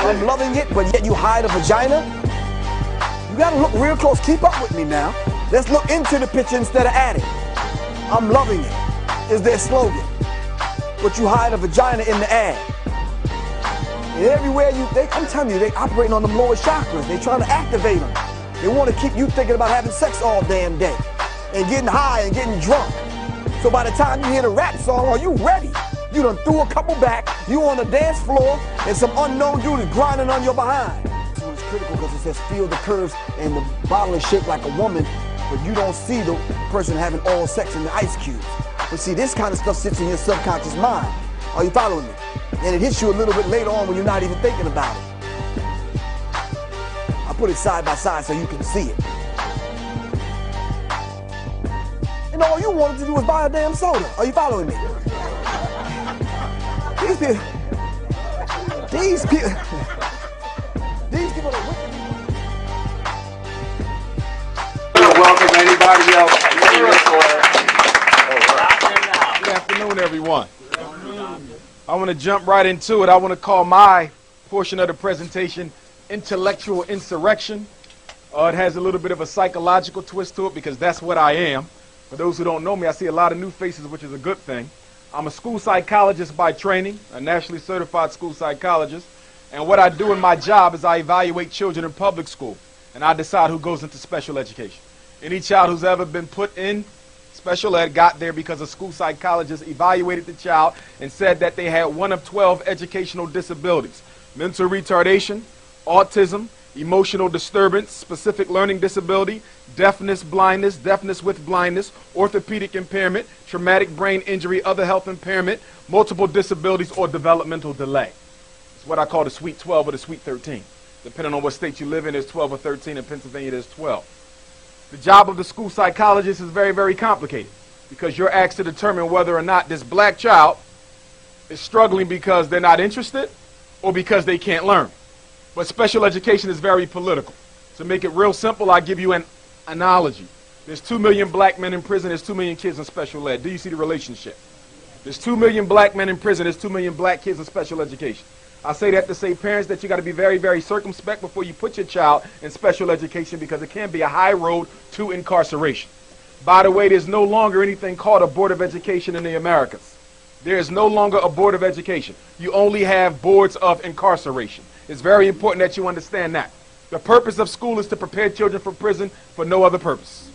I'm loving it, but yet you hide a vagina? You gotta look real close. Keep up with me now. Let's look into the picture instead of at it. I'm loving it is their slogan. But you hide a vagina in the ad. And everywhere I'm telling you, they operating on them lower chakras. They trying to activate them. They want to keep you thinking about having sex all damn day and getting high and getting drunk. So by the time you hear the rap song, are you ready? You done threw a couple back, you on the dance floor, and some unknown dude is grinding on your behind. So it's critical because it says feel the curves and the bottle is shaped like a woman, but you don't see the person having oral sex in the ice cubes. But see, this kind of stuff sits in your subconscious mind. Are you following me? And it hits you a little bit later on when you're not even thinking about it. I put it side by side so you can see it. And all you wanted to do was buy a damn soda. Are you following me? These people are wicked. Welcome anybody else. Good afternoon, everyone. I want to jump right into it. I want to call my portion of the presentation Intellectual Insurrection. It has a little bit of a psychological twist to it because that's what I am. For those who don't know me, I see a lot of new faces, which is a good thing. I'm a school psychologist by training, a nationally certified school psychologist. And what I do in my job is I evaluate children in public school, and I decide who goes into special education. Any child who's ever been put in special ed got there because a school psychologist evaluated the child and said that they had one of 12 educational disabilities: mental retardation, autism, emotional disturbance, specific learning disability, deafness with blindness, orthopedic impairment, traumatic brain injury, other health impairment, multiple disabilities, or developmental delay. It's what I call the Sweet 12 or the Sweet 13. Depending on what state you live in, there's 12 or 13. In Pennsylvania, there's 12. The job of the school psychologist is very, very complicated because you're asked to determine whether or not this black child is struggling because they're not interested or because they can't learn. But special education is very political. To make it real simple, I'll give you an analogy. There's 2 million black men in prison, there's 2 million kids in special ed. Do you see the relationship? There's 2 million black men in prison, there's 2 million black kids in special education. I say that to say, parents, that you got to be very, very circumspect before you put your child in special education because it can be a high road to incarceration. By the way, there's no longer anything called a Board of Education in the Americas. There is no longer a Board of Education. You only have boards of incarceration. It's very important that you understand that. The purpose of school is to prepare children for prison for no other purpose.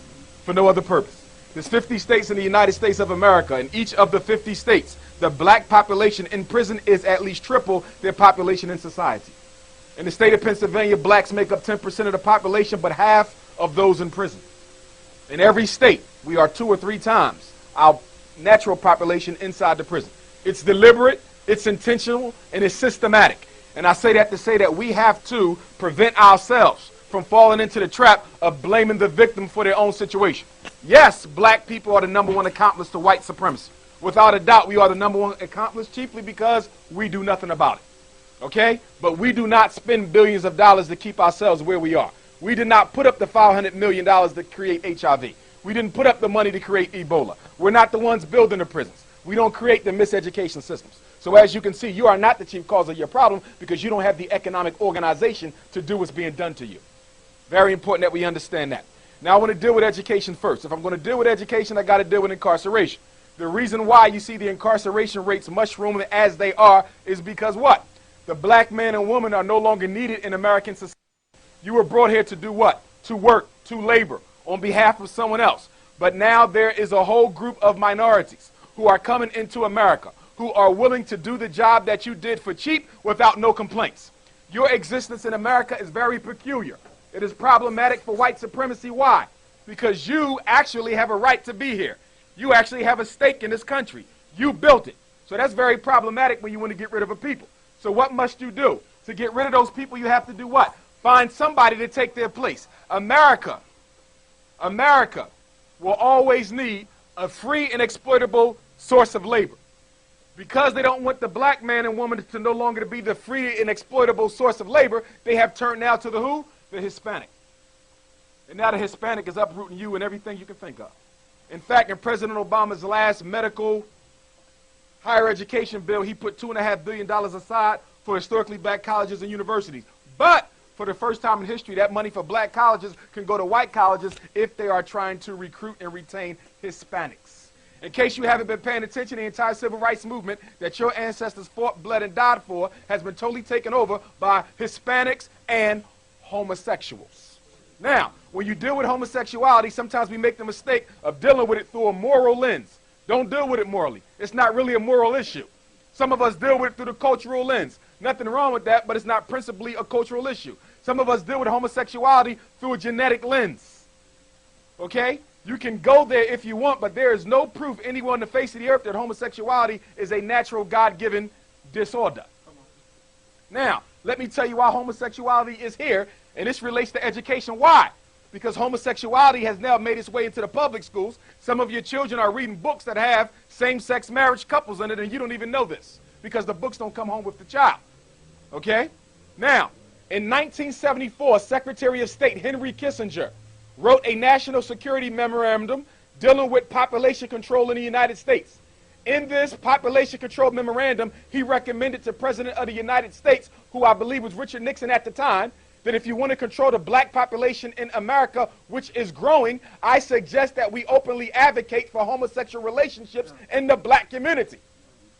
For no other purpose. There's 50 states in the United States of America. In each of the 50 states, the black population in prison is at least triple their population in society. In the state of Pennsylvania, blacks make up 10% of the population, but half of those in prison. In every state, we are 2 or 3 times our natural population inside the prison. It's deliberate, it's intentional, and it's systematic. And I say that to say that we have to prevent ourselves from falling into the trap of blaming the victim for their own situation. Yes, black people are the #1 accomplice to white supremacy. Without a doubt, we are the #1 accomplice chiefly because we do nothing about it. Okay? But we do not spend billions of dollars to keep ourselves where we are. We did not put up the $500 million to create HIV. We didn't put up the money to create Ebola. We're not the ones building the prisons. We don't create the miseducation systems. So as you can see, you are not the chief cause of your problem because you don't have the economic organization to do what's being done to you. Very important that we understand that. Now I want to deal with education first. If I'm going to deal with education, I got to deal with incarceration. The reason why you see the incarceration rates mushrooming as they are is because what? The black man and woman are no longer needed in American society. You were brought here to do what? To work, to labor on behalf of someone else. But now there is a whole group of minorities who are coming into America who are willing to do the job that you did for cheap without no complaints. Your existence in America is very peculiar. It is problematic for white supremacy. Why? Because you actually have a right to be here. You actually have a stake in this country. You built it. So that's very problematic when you want to get rid of a people. So what must you do? To get rid of those people, you have to do what? Find somebody to take their place. America will always need a free and exploitable source of labor. Because they don't want the black man and woman to no longer be the free and exploitable source of labor, they have turned now to the who? The Hispanic. And now the Hispanic is uprooting you and everything you can think of. In fact, in President Obama's last medical higher education bill, he put $2.5 billion aside for historically black colleges and universities. But for the first time in history, that money for black colleges can go to white colleges if they are trying to recruit and retain Hispanics. In case you haven't been paying attention, the entire civil rights movement that your ancestors fought, bled, and died for has been totally taken over by Hispanics and homosexuals. Now, when you deal with homosexuality, sometimes we make the mistake of dealing with it through a moral lens. Don't deal with it morally. It's not really a moral issue. Some of us deal with it through the cultural lens. Nothing wrong with that, but it's not principally a cultural issue. Some of us deal with homosexuality through a genetic lens. Okay? You can go there if you want, but there is no proof anywhere on the face of the earth that homosexuality is a natural God-given disorder. Now, let me tell you why homosexuality is here, and this relates to education. Why? Because homosexuality has now made its way into the public schools. Some of your children are reading books that have same-sex marriage couples in it, and you don't even know this because the books don't come home with the child. Okay? Now, in 1974, Secretary of State Henry Kissinger wrote a national security memorandum dealing with population control in the United States. In this population control memorandum, he recommended to President of the United States, who I believe was Richard Nixon at the time, that if you want to control the black population in America, which is growing, I suggest that we openly advocate for homosexual relationships in the black community.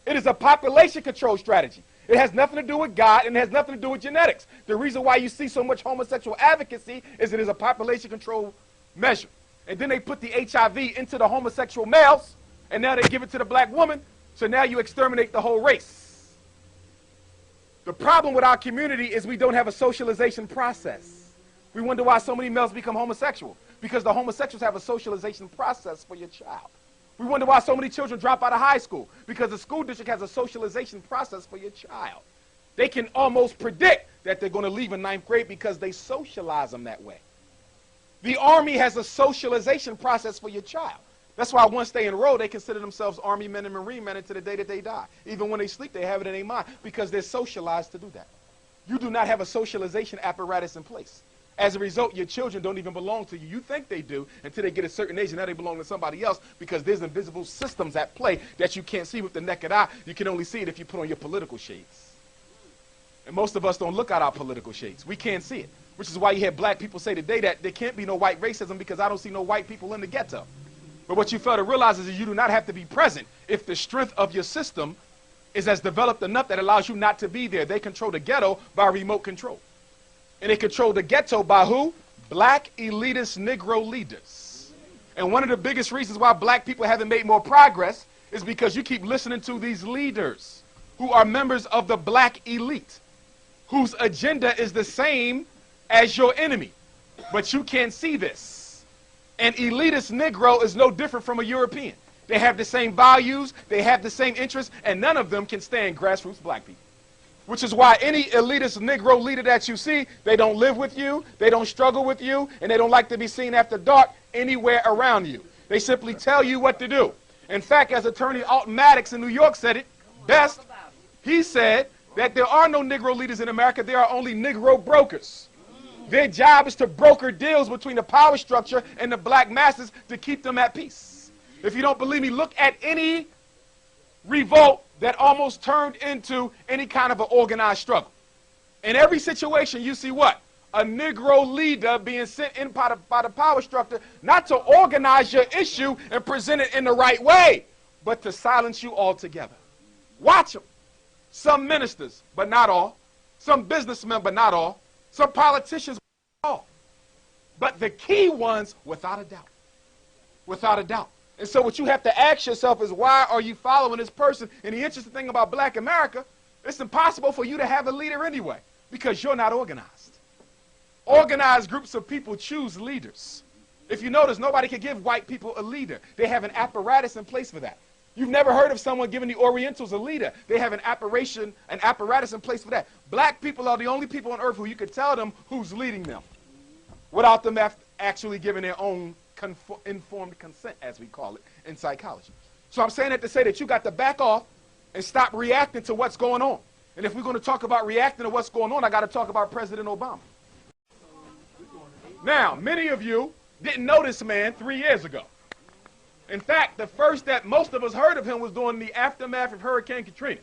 It is a population control strategy. It has nothing to do with God, and it has nothing to do with genetics. The reason why you see so much homosexual advocacy is it is a population control measure. And then they put the HIV into the homosexual males, and now they give it to the black woman, so now you exterminate the whole race. The problem with our community is we don't have a socialization process. We wonder why so many males become homosexual, because the homosexuals have a socialization process for your child. We wonder why so many children drop out of high school, because the school district has a socialization process for your child. They can almost predict that they're going to leave in 9th grade because they socialize them that way. The Army has a socialization process for your child. That's why once they enroll, they consider themselves Army men and Marine men until the day that they die. Even when they sleep, they have it in their mind because they're socialized to do that. You do not have a socialization apparatus in place. As a result, your children don't even belong to you. You think they do until they get a certain age, and now they belong to somebody else because there's invisible systems at play that you can't see with the naked eye. You can only see it if you put on your political shades. And most of us don't look at our political shades. We can't see it, which is why you hear black people say today that there can't be no white racism because I don't see no white people in the ghetto. But what you fail to realize is that you do not have to be present if the strength of your system is as developed enough that allows you not to be there. They control the ghetto by remote control. And they control the ghetto by who? Black elitist Negro leaders. And one of the biggest reasons why black people haven't made more progress is because you keep listening to these leaders who are members of the black elite, whose agenda is the same as your enemy. But you can't see this. An elitist Negro is no different from a European. They have the same values, they have the same interests, and none of them can stand grassroots black people. Which is why any elitist Negro leader that you see, they don't live with you, they don't struggle with you, and they don't like to be seen after dark anywhere around you. They simply tell you what to do. In fact, as Attorney Alton Maddox in New York said it best, he said that there are no Negro leaders in America, there are only Negro brokers. Their job is to broker deals between the power structure and the black masses to keep them at peace. If you don't believe me, look at any revolt that almost turned into any kind of an organized struggle. In every situation, you see what? A Negro leader being sent in by the power structure, not to organize your issue and present it in the right way, but to silence you altogether. Watch them. Some ministers, but not all. Some businessmen, but not all. Some politicians, but not all. But the key ones, without a doubt. Without a doubt. And so what you have to ask yourself is, why are you following this person? And the interesting thing about black America, it's impossible for you to have a leader anyway, because you're not organized. Organized groups of people choose leaders. If you notice, nobody can give white people a leader. They have an apparatus in place for that. You've never heard of someone giving the Orientals a leader. They have an apparatus in place for that. Black people are the only people on earth who you could tell them who's leading them without them actually giving their own informed consent, as we call it in psychology. So I'm saying that to say that you got to back off and stop reacting to what's going on. And if we're going to talk about reacting to what's going on, I got to talk about President Obama. Now, many of you didn't know this man 3 years ago. In fact, the first that most of us heard of him was during the aftermath of Hurricane Katrina.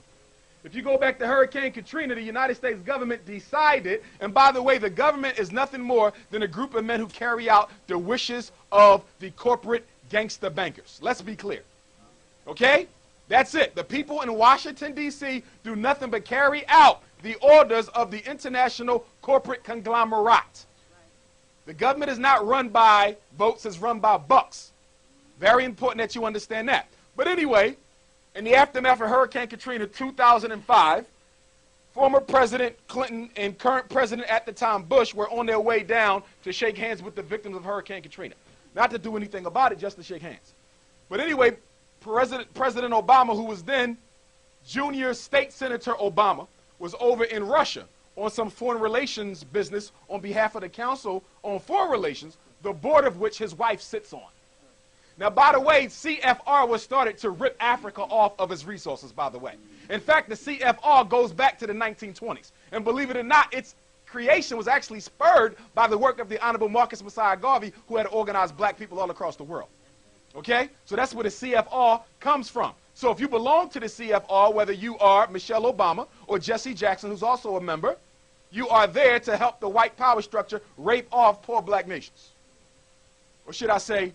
If you go back to Hurricane Katrina, the United States government decided, and by the way, the government is nothing more than a group of men who carry out the wishes of the corporate gangster bankers. Let's be clear. Okay? That's it. The people in Washington, D.C. do nothing but carry out the orders of the international corporate conglomerate. The government is not run by votes, it's run by bucks. Very important that you understand that. But anyway, in the aftermath of Hurricane Katrina 2005, former President Clinton and current president at the time, Bush, were on their way down to shake hands with the victims of Hurricane Katrina. Not to do anything about it, just to shake hands. But anyway, President Obama, who was then Junior State Senator Obama, was over in Russia on some foreign relations business on behalf of the Council on Foreign Relations, the board of which his wife sits on. Now, by the way, CFR was started to rip Africa off of its resources, by the way. In fact, the CFR goes back to the 1920s. And believe it or not, its creation was actually spurred by the work of the Honorable Marcus Messiah Garvey, who had organized black people all across the world. Okay? So that's where the CFR comes from. So if you belong to the CFR, whether you are Michelle Obama or Jesse Jackson, who's also a member, you are there to help the white power structure rape off poor black nations. Or should I say,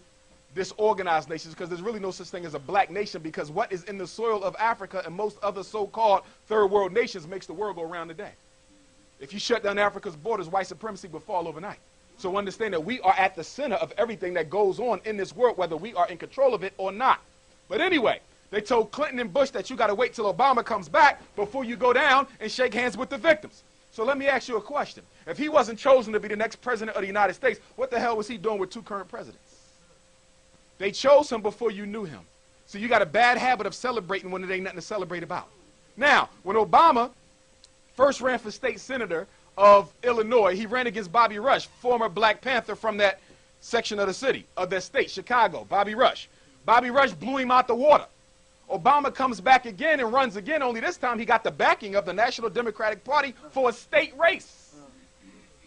disorganized nations, because there's really no such thing as a black nation, because what is in the soil of Africa and most other so-called third world nations makes the world go around today. If you shut down Africa's borders, white supremacy would fall overnight. So understand that we are at the center of everything that goes on in this world, whether we are in control of it or not. But anyway, they told Clinton and Bush that you got to wait till Obama comes back before you go down and shake hands with the victims. So let me ask you a question. If he wasn't chosen to be the next president of the United States, what the hell was he doing with two current presidents? They chose him before you knew him. So you got a bad habit of celebrating when there ain't nothing to celebrate about. Now, when Obama first ran for state senator of Illinois, he ran against Bobby Rush, former Black Panther from that section of the city, of that state, Chicago, Bobby Rush. Bobby Rush blew him out the water. Obama comes back again and runs again, only this time he got the backing of the National Democratic Party for a state race,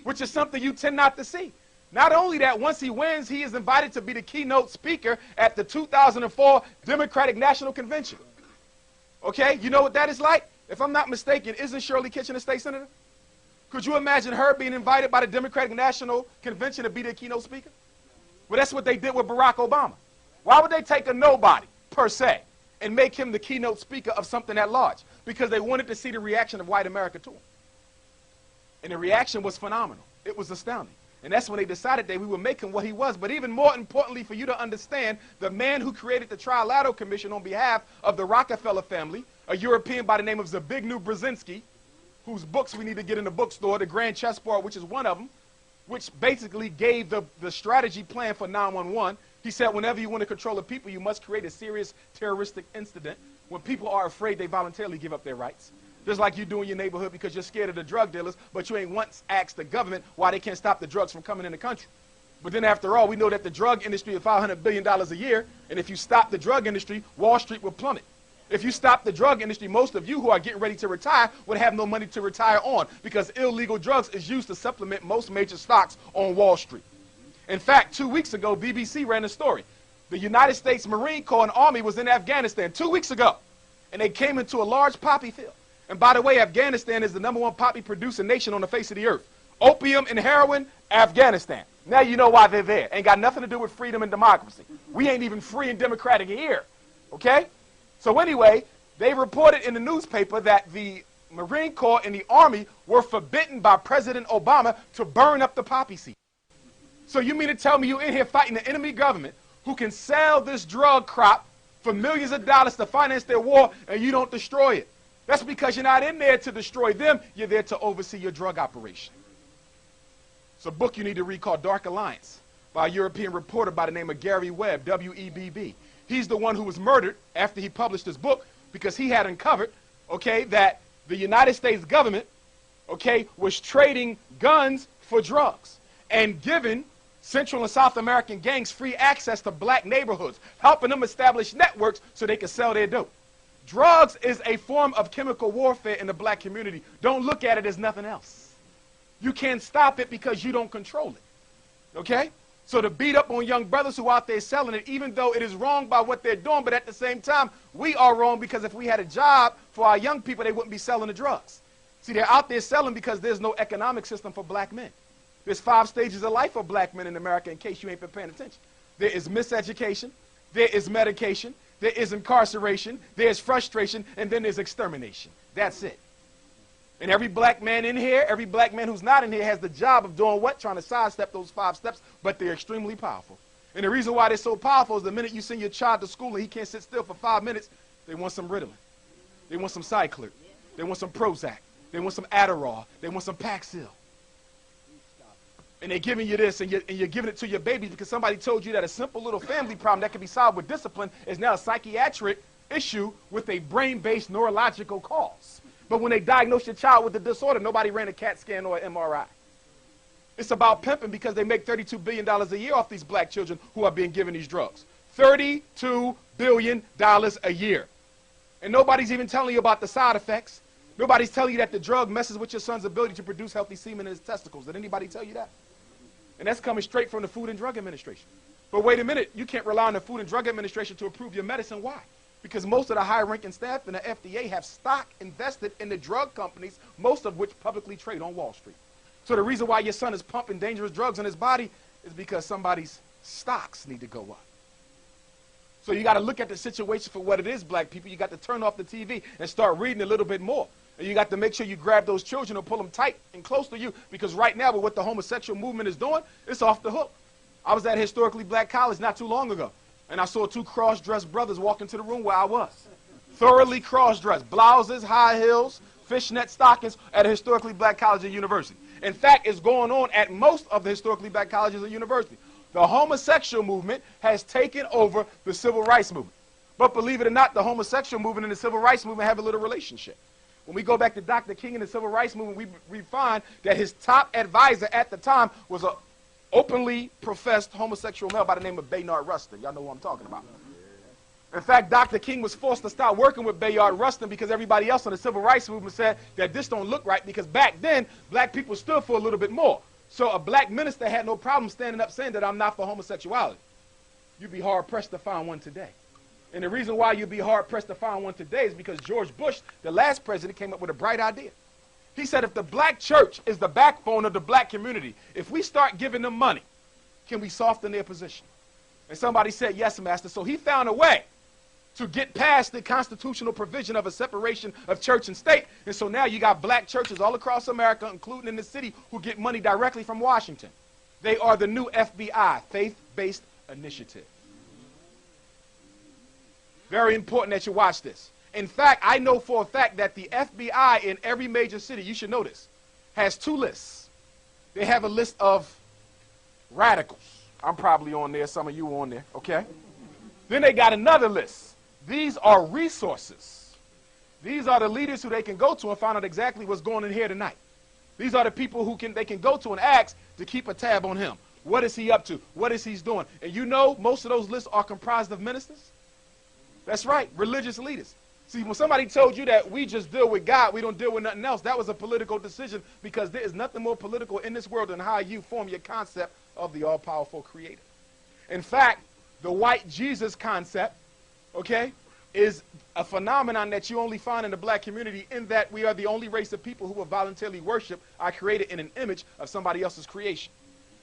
which is something you tend not to see. Not only that, once he wins, he is invited to be the keynote speaker at the 2004 Democratic National Convention. Okay, you know what that is like? If I'm not mistaken, isn't Shirley Kitchen a state senator? Could you imagine her being invited by the Democratic National Convention to be the keynote speaker? Well, that's what they did with Barack Obama. Why would they take a nobody, per se, and make him the keynote speaker of something that large? Because they wanted to see the reaction of white America to him. And the reaction was phenomenal. It was astounding. And that's when they decided that we would make him what he was. But even more importantly, for you to understand, the man who created the Trilateral Commission on behalf of the Rockefeller family, a European by the name of Zbigniew Brzezinski, whose books we need to get in the bookstore, The Grand Chessboard, which is one of them, which basically gave the strategy plan for 9/11. He said whenever you want to control the people, you must create a serious terroristic incident. When people are afraid, they voluntarily give up their rights. Just like you do in your neighborhood because you're scared of the drug dealers, but you ain't once asked the government why they can't stop the drugs from coming in the country. But then after all, we know that the drug industry is $500 billion a year, and if you stop the drug industry, Wall Street will plummet. If you stop the drug industry, most of you who are getting ready to retire would have no money to retire on, because illegal drugs is used to supplement most major stocks on Wall Street. In fact, 2 weeks ago, BBC ran a story. The United States Marine Corps and Army was in Afghanistan 2 weeks ago, and they came into a large poppy field. And by the way, Afghanistan is the #1 poppy producing nation on the face of the earth. Opium and heroin, Afghanistan. Now you know why they're there. Ain't got nothing to do with freedom and democracy. We ain't even free and democratic here. Okay? So anyway, they reported in the newspaper that the Marine Corps and the Army were forbidden by President Obama to burn up the poppy seed. So you mean to tell me you're in here fighting the enemy government who can sell this drug crop for millions of dollars to finance their war, and you don't destroy it? That's because you're not in there to destroy them. You're there to oversee your drug operation. It's a book you need to read called Dark Alliance by a European reporter by the name of Gary Webb, W-E-B-B. He's the one who was murdered after he published his book because he had uncovered, okay, that the United States government, okay, was trading guns for drugs and giving Central and South American gangs free access to black neighborhoods, helping them establish networks so they could sell their dope. Drugs is a form of chemical warfare in the black community. Don't look at it as nothing else. You can't stop it because you don't control it. Okay? So to beat up on young brothers who are out there selling it, even though it is wrong by what they're doing, but at the same time, we are wrong because if we had a job for our young people, they wouldn't be selling the drugs. See, they're out there selling because there's no economic system for black men. There's 5 stages of life for black men in America, in case you ain't been paying attention. There is miseducation, there is medication, there is incarceration, there's frustration, and then there's extermination. That's it. And every black man in here, every black man who's not in here has the job of doing what? Trying to sidestep those 5 steps, but they're extremely powerful. And the reason why they're so powerful is the minute you send your child to school and he can't sit still for 5 minutes, they want some Ritalin. They want some Cyclic. They want some Prozac. They want some Adderall. They want some Paxil. And they're giving you this, and you're giving it to your babies because somebody told you that a simple little family problem that can be solved with discipline is now a psychiatric issue with a brain-based neurological cause. But when they diagnose your child with the disorder, nobody ran a CAT scan or an MRI. It's about pimping because they make $32 billion a year off these black children who are being given these drugs. $32 billion a year. And nobody's even telling you about the side effects. Nobody's telling you that the drug messes with your son's ability to produce healthy semen in his testicles. Did anybody tell you that? And that's coming straight from the Food and Drug Administration. But wait a minute, you can't rely on the Food and Drug Administration to approve your medicine. Why? Because most of the high-ranking staff in the FDA have stock invested in the drug companies, most of which publicly trade on Wall Street. So the reason why your son is pumping dangerous drugs in his body is because somebody's stocks need to go up. So you got to look at the situation for what it is, black people. You got to turn off the TV and start reading a little bit more. And you got to make sure you grab those children and pull them tight and close to you, because right now with what the homosexual movement is doing, it's off the hook. I was at Historically Black College not too long ago, and I saw 2 cross-dressed brothers walk into the room where I was. Thoroughly cross-dressed, blouses, high heels, fishnet stockings at a Historically Black College and University. In fact, it's going on at most of the Historically Black colleges and universities. The homosexual movement has taken over the civil rights movement. But believe it or not, the homosexual movement and the civil rights movement have a little relationship. When we go back to Dr. King and the civil rights movement, we find that his top advisor at the time was an openly professed homosexual male by the name of Bayard Rustin. Y'all know who I'm talking about. In fact, Dr. King was forced to start working with Bayard Rustin because everybody else in the civil rights movement said that this don't look right, because back then, black people stood for a little bit more. So a black minister had no problem standing up saying that I'm not for homosexuality. You'd be hard-pressed to find one today. And the reason why you'd be hard-pressed to find one today is because George Bush, the last president, came up with a bright idea. He said if the black church is the backbone of the black community, if we start giving them money, can we soften their position? And somebody said, yes, Master. So he found a way to get past the constitutional provision of a separation of church and state. And so now you got black churches all across America, including in the city, who get money directly from Washington. They are the new FBI, faith-based initiative. Very important that you watch this. In fact, I know for a fact that the FBI in every major city, you should know this, has 2 lists. They have a list of radicals. I'm probably on there. Some of you are on there, okay? Then they got another list. These are resources. These are the leaders who they can go to and find out exactly what's going on here tonight. These are the people who they can go to and ask to keep a tab on him. What is he up to? What is he doing? And you know most of those lists are comprised of ministers. That's right, religious leaders. See, when somebody told you that we just deal with God, we don't deal with nothing else, that was a political decision, because there is nothing more political in this world than how you form your concept of the all-powerful creator. In fact, the white Jesus concept, okay, is a phenomenon that you only find in the black community, in that we are the only race of people who will voluntarily worship our creator in an image of somebody else's creation.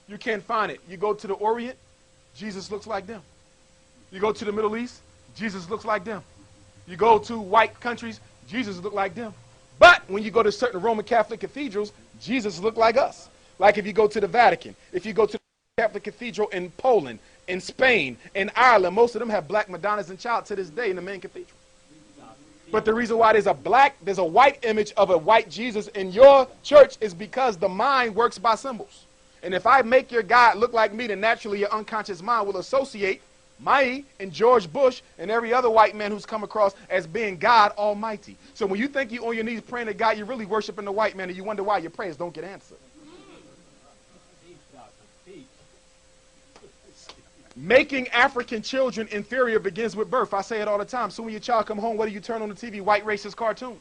You can't find it. You go to the Orient, Jesus looks like them. You go to the Middle East, Jesus looks like them. You go to white countries, Jesus look like them. But when you go to certain Roman Catholic cathedrals, Jesus look like us. Like if you go to the Vatican, if you go to the Catholic Cathedral in Poland, in Spain, in Ireland, most of them have black Madonnas and child to this day in the main cathedral. But the reason why there's a white image of a white Jesus in your church is because the mind works by symbols. And if I make your God look like me, then naturally your unconscious mind will associate me and George Bush and every other white man who's come across as being God Almighty. So when you think you're on your knees praying to God, you're really worshiping the white man, and you wonder why your prayers don't get answered. Making African children inferior begins with birth. I say it all the time. So when your child come home, what do you turn on the TV? White racist cartoons.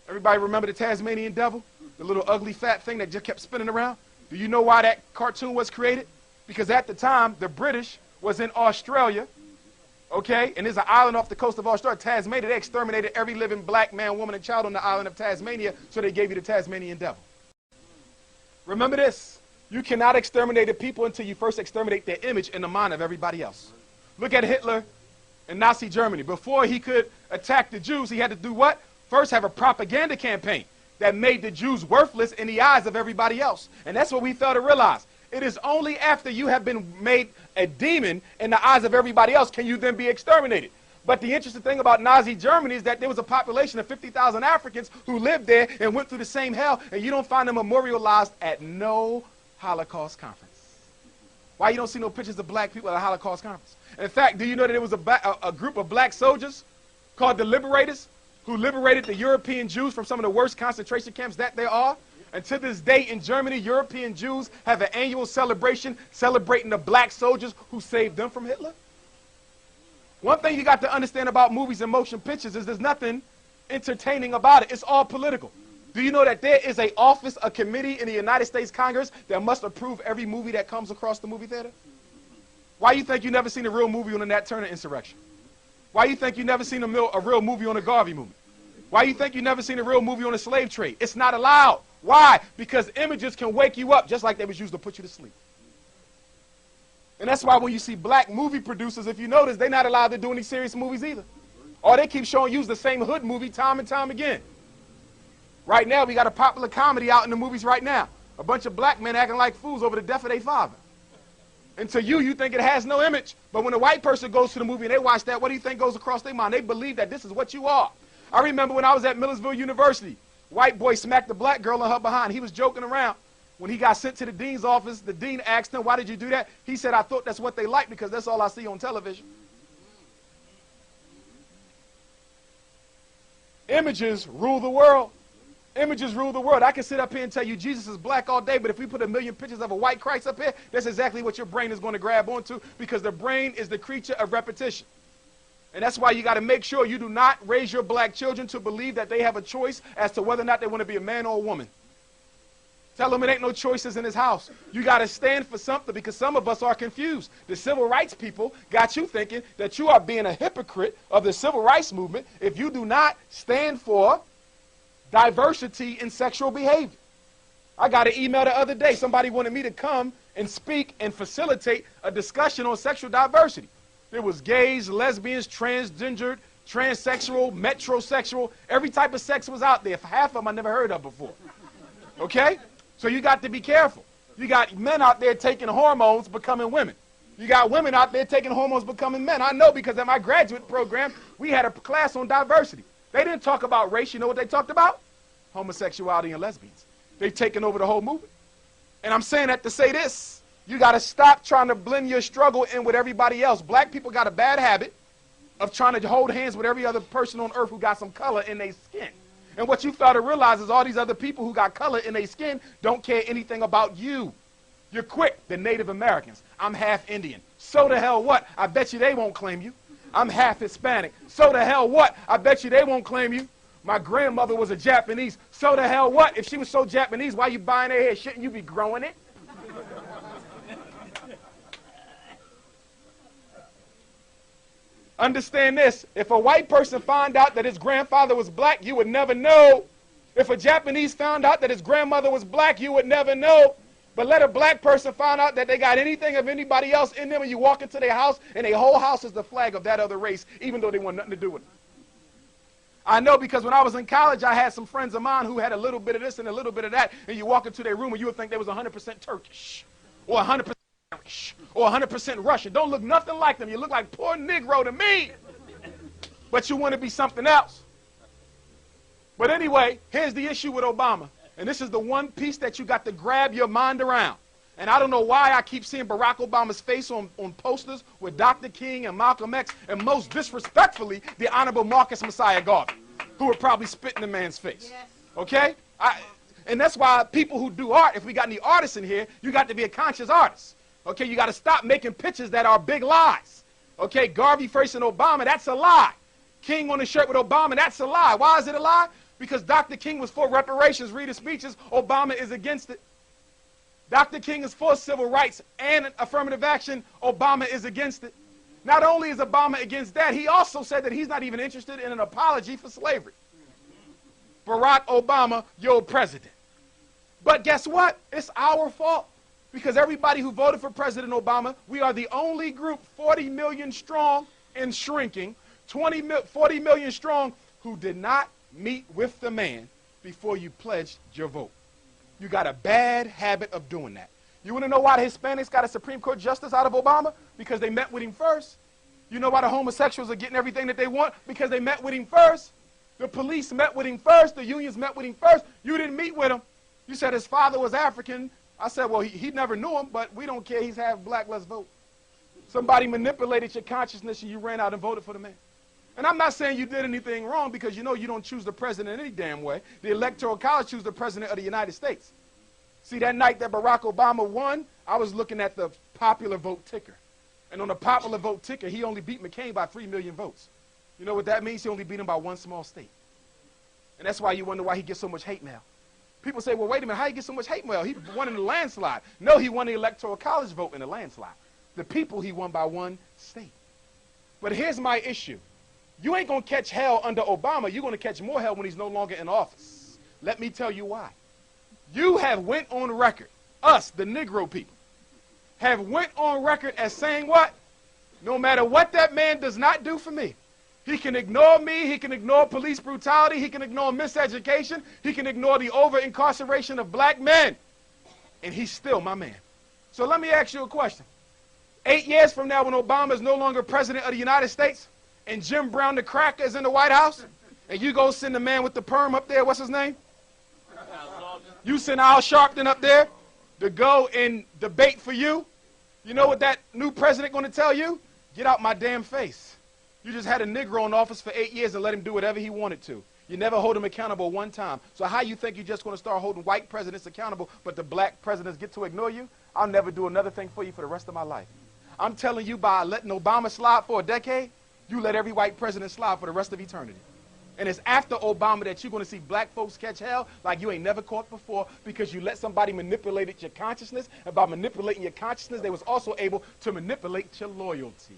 Everybody remember the Tasmanian devil? The little ugly fat thing that just kept spinning around? Do you know why that cartoon was created? because at the time, the British was in Australia, okay? And there's an island off the coast of Australia, Tasmania. They exterminated every living black man, woman, and child on the island of Tasmania, so they gave you the Tasmanian devil. Remember this. You cannot exterminate a people until you first exterminate their image in the mind of everybody else. Look at Hitler in Nazi Germany. Before he could attack the Jews, he had to do what? First have a propaganda campaign that made the Jews worthless in the eyes of everybody else. And that's what we fail to realize. It is only after you have been made a demon in the eyes of everybody else can you then be exterminated. But the interesting thing about Nazi Germany is that there was a population of 50,000 Africans who lived there and went through the same hell, and you don't find them memorialized at no Holocaust conference. Why you don't see no pictures of black people at a Holocaust conference? In fact, do you know that there was a group of black soldiers called the Liberators who liberated the European Jews from some of the worst concentration camps that there are? And to this day in Germany, European Jews have an annual celebration celebrating the black soldiers who saved them from Hitler. One thing you got to understand about movies and motion pictures is there's nothing entertaining about it. It's all political. Do you know that there is an office, a committee in the United States Congress that must approve every movie that comes across the movie theater? Why you think you never seen a real movie on the Nat Turner insurrection? Why you think you never seen a real movie on the Garvey movement? Why you think you never seen a real movie on the slave trade? It's not allowed. Why? Because images can wake you up just like they was used to put you to sleep. And that's why when you see black movie producers, if you notice, they're not allowed to do any serious movies either. Or they keep showing you the same hood movie time and time again. Right now, we got a popular comedy out in the movies right now. A bunch of black men acting like fools over the death of their father. And to you, you think it has no image. But when a white person goes to the movie and they watch that, what do you think goes across their mind? They believe that this is what you are. I remember when I was at Millersville University, white boy smacked a black girl in her behind. He was joking around. When he got sent to the dean's office, the dean asked him, why did you do that? He said, I thought that's what they like because that's all I see on television. Images rule the world. Images rule the world. I can sit up here and tell you Jesus is black all day, but if we put a million pictures of a white Christ up here, that's exactly what your brain is going to grab onto because the brain is the creature of repetition. And that's why you got to make sure you do not raise your black children to believe that they have a choice as to whether or not they want to be a man or a woman. Tell them it ain't no choices in this house. You got to stand for something because some of us are confused. The civil rights people got you thinking that you are being a hypocrite of the civil rights movement if you do not stand for diversity in sexual behavior. I got an email the other day. Somebody wanted me to come and speak and facilitate a discussion on sexual diversity. There was gays, lesbians, transgendered, transsexual, metrosexual. Every type of sex was out there. Half of them I never heard of before. Okay? So you got to be careful. You got men out there taking hormones, becoming women. You got women out there taking hormones, becoming men. I know because at my graduate program, we had a class on diversity. They didn't talk about race. You know what they talked about? Homosexuality and lesbians. They've taken over the whole movement. And I'm saying that to say this. You got to stop trying to blend your struggle in with everybody else. Black people got a bad habit of trying to hold hands with every other person on earth who got some color in their skin. And what you fail to realize is all these other people who got color in their skin don't care anything about you. You're quick, the Native Americans. I'm half Indian. So the hell what? I bet you they won't claim you. I'm half Hispanic. So the hell what? I bet you they won't claim you. My grandmother was a Japanese. So the hell what? If she was so Japanese, why you buying her hair? Shouldn't you be growing it? Understand this. If a white person found out that his grandfather was black, you would never know. If a Japanese found out that his grandmother was black, you would never know. But let a black person find out that they got anything of anybody else in them and you walk into their house and their whole house is the flag of that other race, even though they want nothing to do with it. I know because when I was in college, I had some friends of mine who had a little bit of this and a little bit of that, and you walk into their room and you would think they was 100% Turkish or 100% Irish or 100% Russian. Don't look nothing like them. You look like poor Negro to me, but you want to be something else. But anyway, here's the issue with Obama, and this is the one piece that you got to grab your mind around. And I don't know why I keep seeing Barack Obama's face on posters with Dr. King and Malcolm X, and most disrespectfully, the Honorable Marcus Messiah Garvey, who would probably spit in the man's face. Yes. Okay? And that's why people who do art, if we got any artists in here, you got to be a conscious artist. Okay? You got to stop making pictures that are big lies. Okay? Garvey facing Obama, that's a lie. King on the shirt with Obama, that's a lie. Why is it a lie? Because Dr. King was for reparations, read his speeches. Obama is against it. Dr. King is for civil rights and affirmative action. Obama is against it. Not only is Obama against that, he also said that he's not even interested in an apology for slavery. Barack Obama, your president. But guess what? It's our fault. Because everybody who voted for President Obama, we are the only group 40 million strong and shrinking, 40 million strong who did not meet with the man before you pledged your vote. You got a bad habit of doing that. You want to know why the Hispanics got a Supreme Court justice out of Obama? Because they met with him first. You know why the homosexuals are getting everything that they want? Because they met with him first. The police met with him first. The unions met with him first. You didn't meet with him. You said his father was African. I said, well, he never knew him, but we don't care. He's half black. Let's vote. Somebody manipulated your consciousness and you ran out and voted for the man. And I'm not saying you did anything wrong because you know you don't choose the president any damn way. The Electoral College chooses the president of the United States. See, that night that Barack Obama won, I was looking at the popular vote ticker. And on the popular vote ticker, he only beat McCain by 3 million votes. You know what that means? He only beat him by one small state. And that's why you wonder why he gets so much hate mail. People say, well, wait a minute, how do you get so much hate mail? He won in a landslide. No, he won the Electoral College vote in a landslide. The people he won by one state. But here's my issue. You ain't going to catch hell under Obama. You're going to catch more hell when he's no longer in office. Let me tell you why. You have went on record, us, the Negro people, have went on record as saying what? No matter what that man does not do for me, he can ignore me, he can ignore police brutality, he can ignore miseducation, he can ignore the over-incarceration of black men, and he's still my man. So let me ask you a question. 8 years from now when Obama is no longer president of the United States, and Jim Brown the cracker is in the White House, and you go send the man with the perm up there, what's his name? You send Al Sharpton up there to go and debate for you. You know what that new president going to tell you? Get out my damn face. You just had a Negro in office for 8 years and let him do whatever he wanted to. You never hold him accountable one time. So how you think you're just going to start holding white presidents accountable, but the black presidents get to ignore you? I'll never do another thing for you for the rest of my life. I'm telling you, by letting Obama slide for a decade, you let every white president slide for the rest of eternity. And it's after Obama that you're going to see black folks catch hell like you ain't never caught before because you let somebody manipulate your consciousness. And by manipulating your consciousness, they was also able to manipulate your loyalty.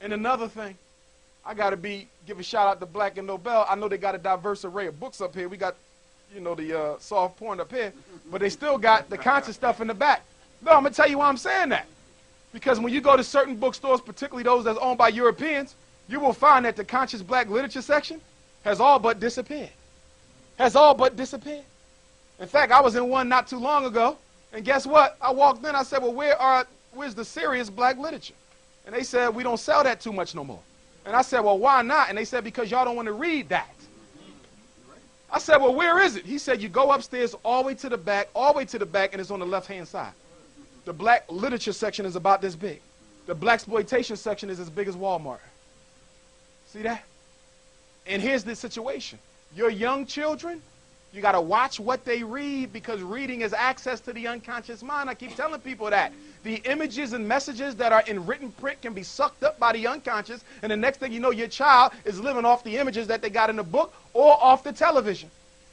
And another thing, I got to give a shout out to Black and Nobel. I know they got a diverse array of books up here. We got, you know, the soft porn up here, but they still got the conscious stuff in the back. No, I'm going to tell you why I'm saying that. Because when you go to certain bookstores, particularly those that's owned by Europeans, you will find that the conscious black literature section has all but disappeared. Has all but disappeared. In fact, I was in one not too long ago, and guess what? I walked in, I said, well, where's the serious black literature? And they said, we don't sell that too much no more. And I said, well, why not? And they said, because y'all don't want to read that. I said, well, where is it? He said, you go upstairs all the way to the back, and it's on the left-hand side. The black literature section is about this big. The blaxploitation section is as big as Walmart. See that? And here's the situation. Your young children, you got to watch what they read because reading is access to the unconscious mind. I keep telling people that. The images and messages that are in written print can be sucked up by the unconscious, and the next thing you know, your child is living off the images that they got in the book or off the television.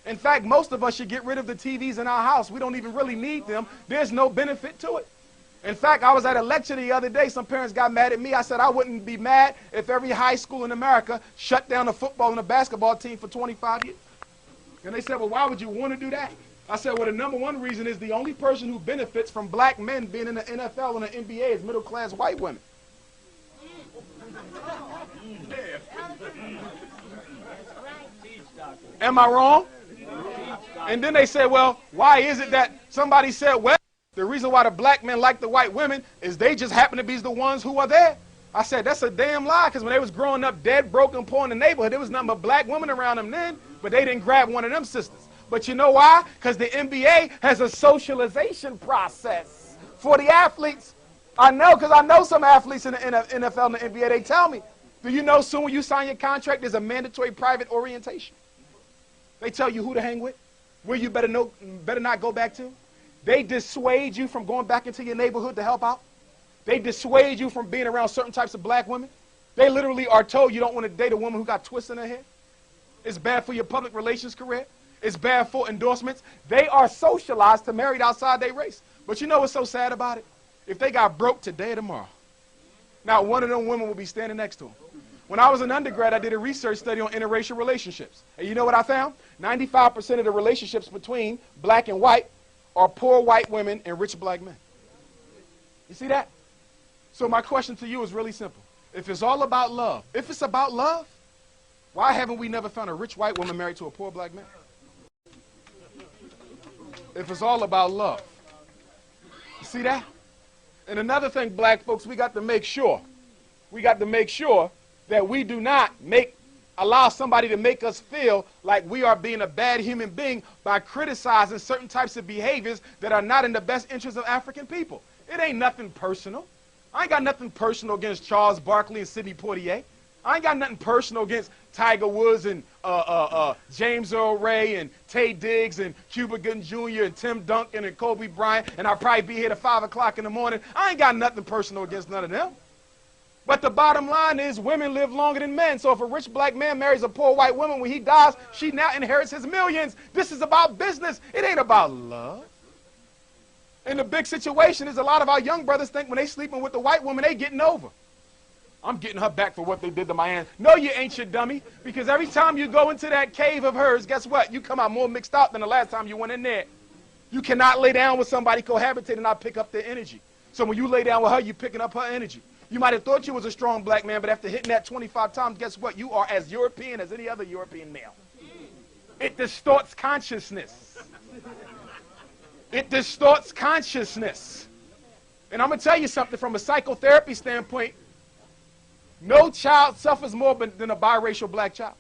In fact, most of us should get rid of the TVs in our house. We don't even really need them. There's no benefit to it. In fact, I was at a lecture the other day. Some parents got mad at me. I said I wouldn't be mad if every high school in America shut down the football and the basketball team for 25 years. And they said, well, why would you want to do that? I said, well, the number one reason is the only person who benefits from black men being in the NFL and the NBA is middle-class white women. Am I wrong? And then they said, well, why is it that somebody said, well, the reason why the black men like the white women is they just happen to be the ones who are there. I said, that's a damn lie, because when they was growing up dead, broken, poor in the neighborhood, there was nothing but black women around them then, but they didn't grab one of them sisters. But you know why? Because the NBA has a socialization process for the athletes. I know, because I know some athletes in the NFL and the NBA, they tell me, do you know soon when you sign your contract, there's a mandatory private orientation? They tell you who to hang with, where you better not go back to. They dissuade you from going back into your neighborhood to help out. They dissuade you from being around certain types of black women. They literally are told you don't want to date a woman who got twists in her hair. It's bad for your public relations career. It's bad for endorsements. They are socialized to marry outside their race. But you know what's so sad about it? If they got broke today or tomorrow, now one of them women will be standing next to them. When I was an undergrad, I did a research study on interracial relationships. And you know what I found? 95% of the relationships between black and white are poor white women and rich black men. You see that? So my question to you is really simple. If it's all about love, if it's about love, why haven't we never found a rich white woman married to a poor black man? If it's all about love. You see that? And another thing, black folks, we got to make sure that we do not allow somebody to make us feel like we are being a bad human being by criticizing certain types of behaviors that are not in the best interest of African people. It ain't nothing personal. I ain't got nothing personal against Charles Barkley and Sidney Poitier. I ain't got nothing personal against Tiger Woods and James Earl Ray and Tay Diggs and Cuba Gooding Jr. and Tim Duncan and Kobe Bryant, and I'll probably be here at 5 o'clock in the morning. I ain't got nothing personal against none of them. But the bottom line is women live longer than men. So if a rich black man marries a poor white woman, when he dies, she now inherits his millions. This is about business. It ain't about love. And the big situation is a lot of our young brothers think when they sleeping with the white woman, they getting over. I'm getting her back for what they did to my aunt. No, you ain't, you dummy. Because every time you go into that cave of hers, guess what? You come out more mixed out than the last time you went in there. You cannot lay down with somebody, cohabitate, and not pick up their energy. So when you lay down with her, you're picking up her energy. You might have thought you was a strong black man, but after hitting that 25 times, guess what? You are as European as any other European male. It distorts consciousness. It distorts consciousness. And I'm going to tell you something from a psychotherapy standpoint. No child suffers more than a biracial black child.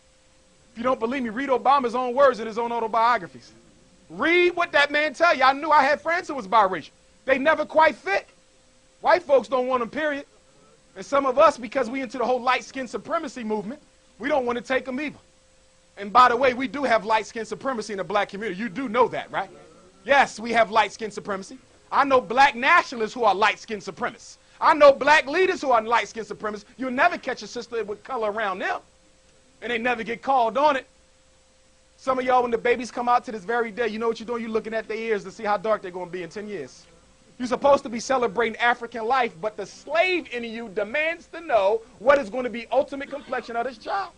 If you don't believe me, read Obama's own words in his own autobiographies. Read what that man tell you. I knew I had friends who was biracial. They never quite fit. White folks don't want them, period. And some of us, because we into the whole light skin supremacy movement, we don't want to take them either. And by the way, we do have light skin supremacy in the black community. You do know that, right? Yes, we have light skin supremacy. I know black nationalists who are light skin supremacists. I know black leaders who are light skin supremacists. You'll never catch a sister with color around them. And they never get called on it. Some of y'all, when the babies come out to this very day, you know what you're doing? You're looking at their ears to see how dark they're going to be in 10 years. You're supposed to be celebrating African life, but the slave in you demands to know what is going to be ultimate complexion of this child.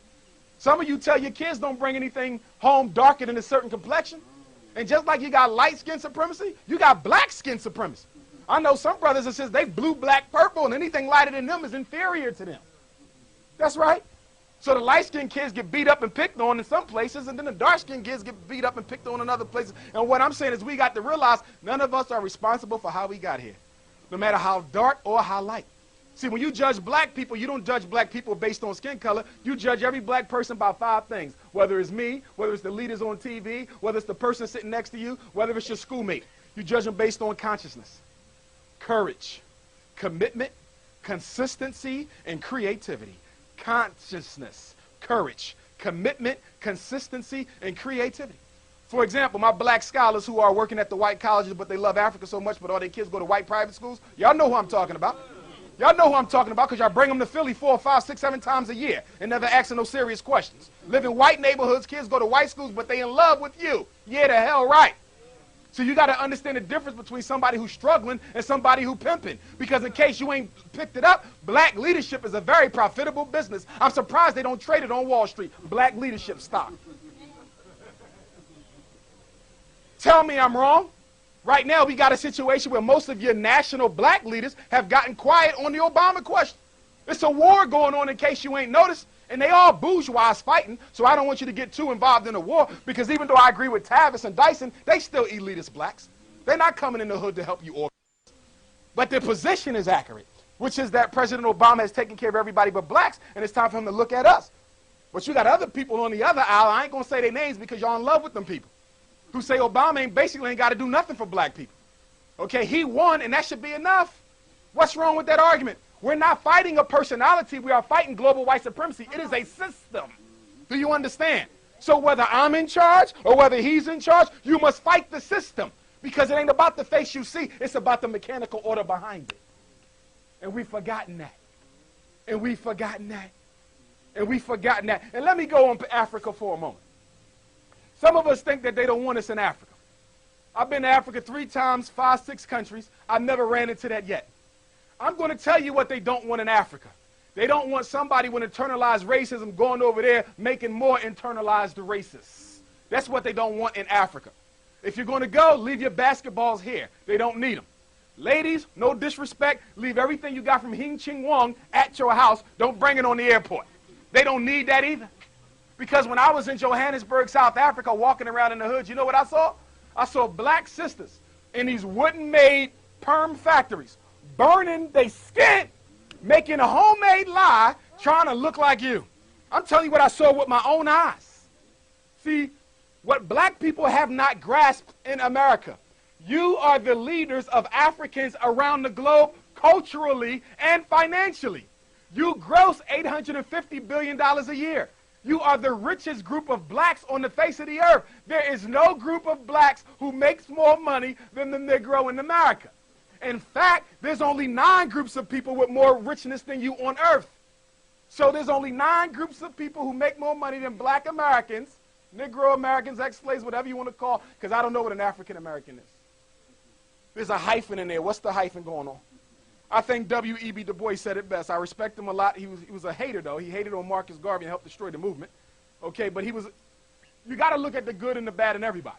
Some of you tell your kids don't bring anything home darker than a certain complexion. And just like you got light skin supremacy, you got black skin supremacy. I know some brothers and sisters, they blue, black, purple, and anything lighter than them is inferior to them. That's right. So the light-skinned kids get beat up and picked on in some places, and then the dark-skinned kids get beat up and picked on in other places. And what I'm saying is we got to realize none of us are responsible for how we got here, no matter how dark or how light. See, when you judge black people, you don't judge black people based on skin color. You judge every black person by 5 things, whether it's me, whether it's the leaders on TV, whether it's the person sitting next to you, whether it's your schoolmate. You judge them based on consciousness, courage, commitment, consistency, and creativity. Consciousness, courage, commitment, consistency, and creativity. For example, my black scholars who are working at the white colleges, but they love Africa so much, but all their kids go to white private schools, y'all know who I'm talking about. Y'all know who I'm talking about because y'all bring them to Philly 4, 5, 6, 7 times a year and never asking no serious questions. Live in white neighborhoods, kids go to white schools, but they in love with you. Yeah, the hell right. So you got to understand the difference between somebody who's struggling and somebody who pimping. Because in case you ain't picked it up, black leadership is a very profitable business. I'm surprised they don't trade it on Wall Street. Black leadership stock. Tell me I'm wrong. Right now we got a situation where most of your national black leaders have gotten quiet on the Obama question. It's a war going on in case you ain't noticed. And they all bourgeois fighting, so I don't want you to get too involved in the war, because even though I agree with Tavis and Dyson, they still elitist blacks. They're not coming in the hood to help you organize. But their position is accurate, which is that President Obama has taken care of everybody but blacks, and it's time for him to look at us. But you got other people on the other aisle, I ain't going to say their names because y'all in love with them people, who say Obama basically ain't got to do nothing for black people. Okay, he won, and that should be enough. What's wrong with that argument? We're not fighting a personality. We are fighting global white supremacy. It is a system. Do you understand? So whether I'm in charge or whether he's in charge, you must fight the system. Because it ain't about the face you see. It's about the mechanical order behind it. And we've forgotten that. And we've forgotten that. And we've forgotten that. And let me go on to Africa for a moment. Some of us think that they don't want us in Africa. I've been to Africa 3 times, 5, 6 countries. I've never ran into that yet. I'm going to tell you what they don't want in Africa. They don't want somebody with internalized racism going over there making more internalized racists. That's what they don't want in Africa. If you're going to go, leave your basketballs here. They don't need them. Ladies, no disrespect, leave everything you got from Hing Ching Wong at your house. Don't bring it on the airport. They don't need that either. Because when I was in Johannesburg, South Africa, walking around in the hood, you know what I saw? I saw black sisters in these wooden-made perm factories, burning their skin, making a homemade lie, trying to look like you. I'm telling you what I saw with my own eyes. See, what black people have not grasped in America, you are the leaders of Africans around the globe culturally and financially. You gross $850 billion a year. You are the richest group of blacks on the face of the earth. There is no group of blacks who makes more money than the Negro in America. In fact, there's only 9 groups of people with more richness than you on earth. So there's only 9 groups of people who make more money than black Americans, Negro Americans, ex-slaves, whatever you want to call, because I don't know what an African American is. There's a hyphen in there. What's the hyphen going on? I think W.E.B. Du Bois said it best. I respect him a lot. He was a hater, though. He hated on Marcus Garvey and helped destroy the movement. Okay, but you got to look at the good and the bad in everybody.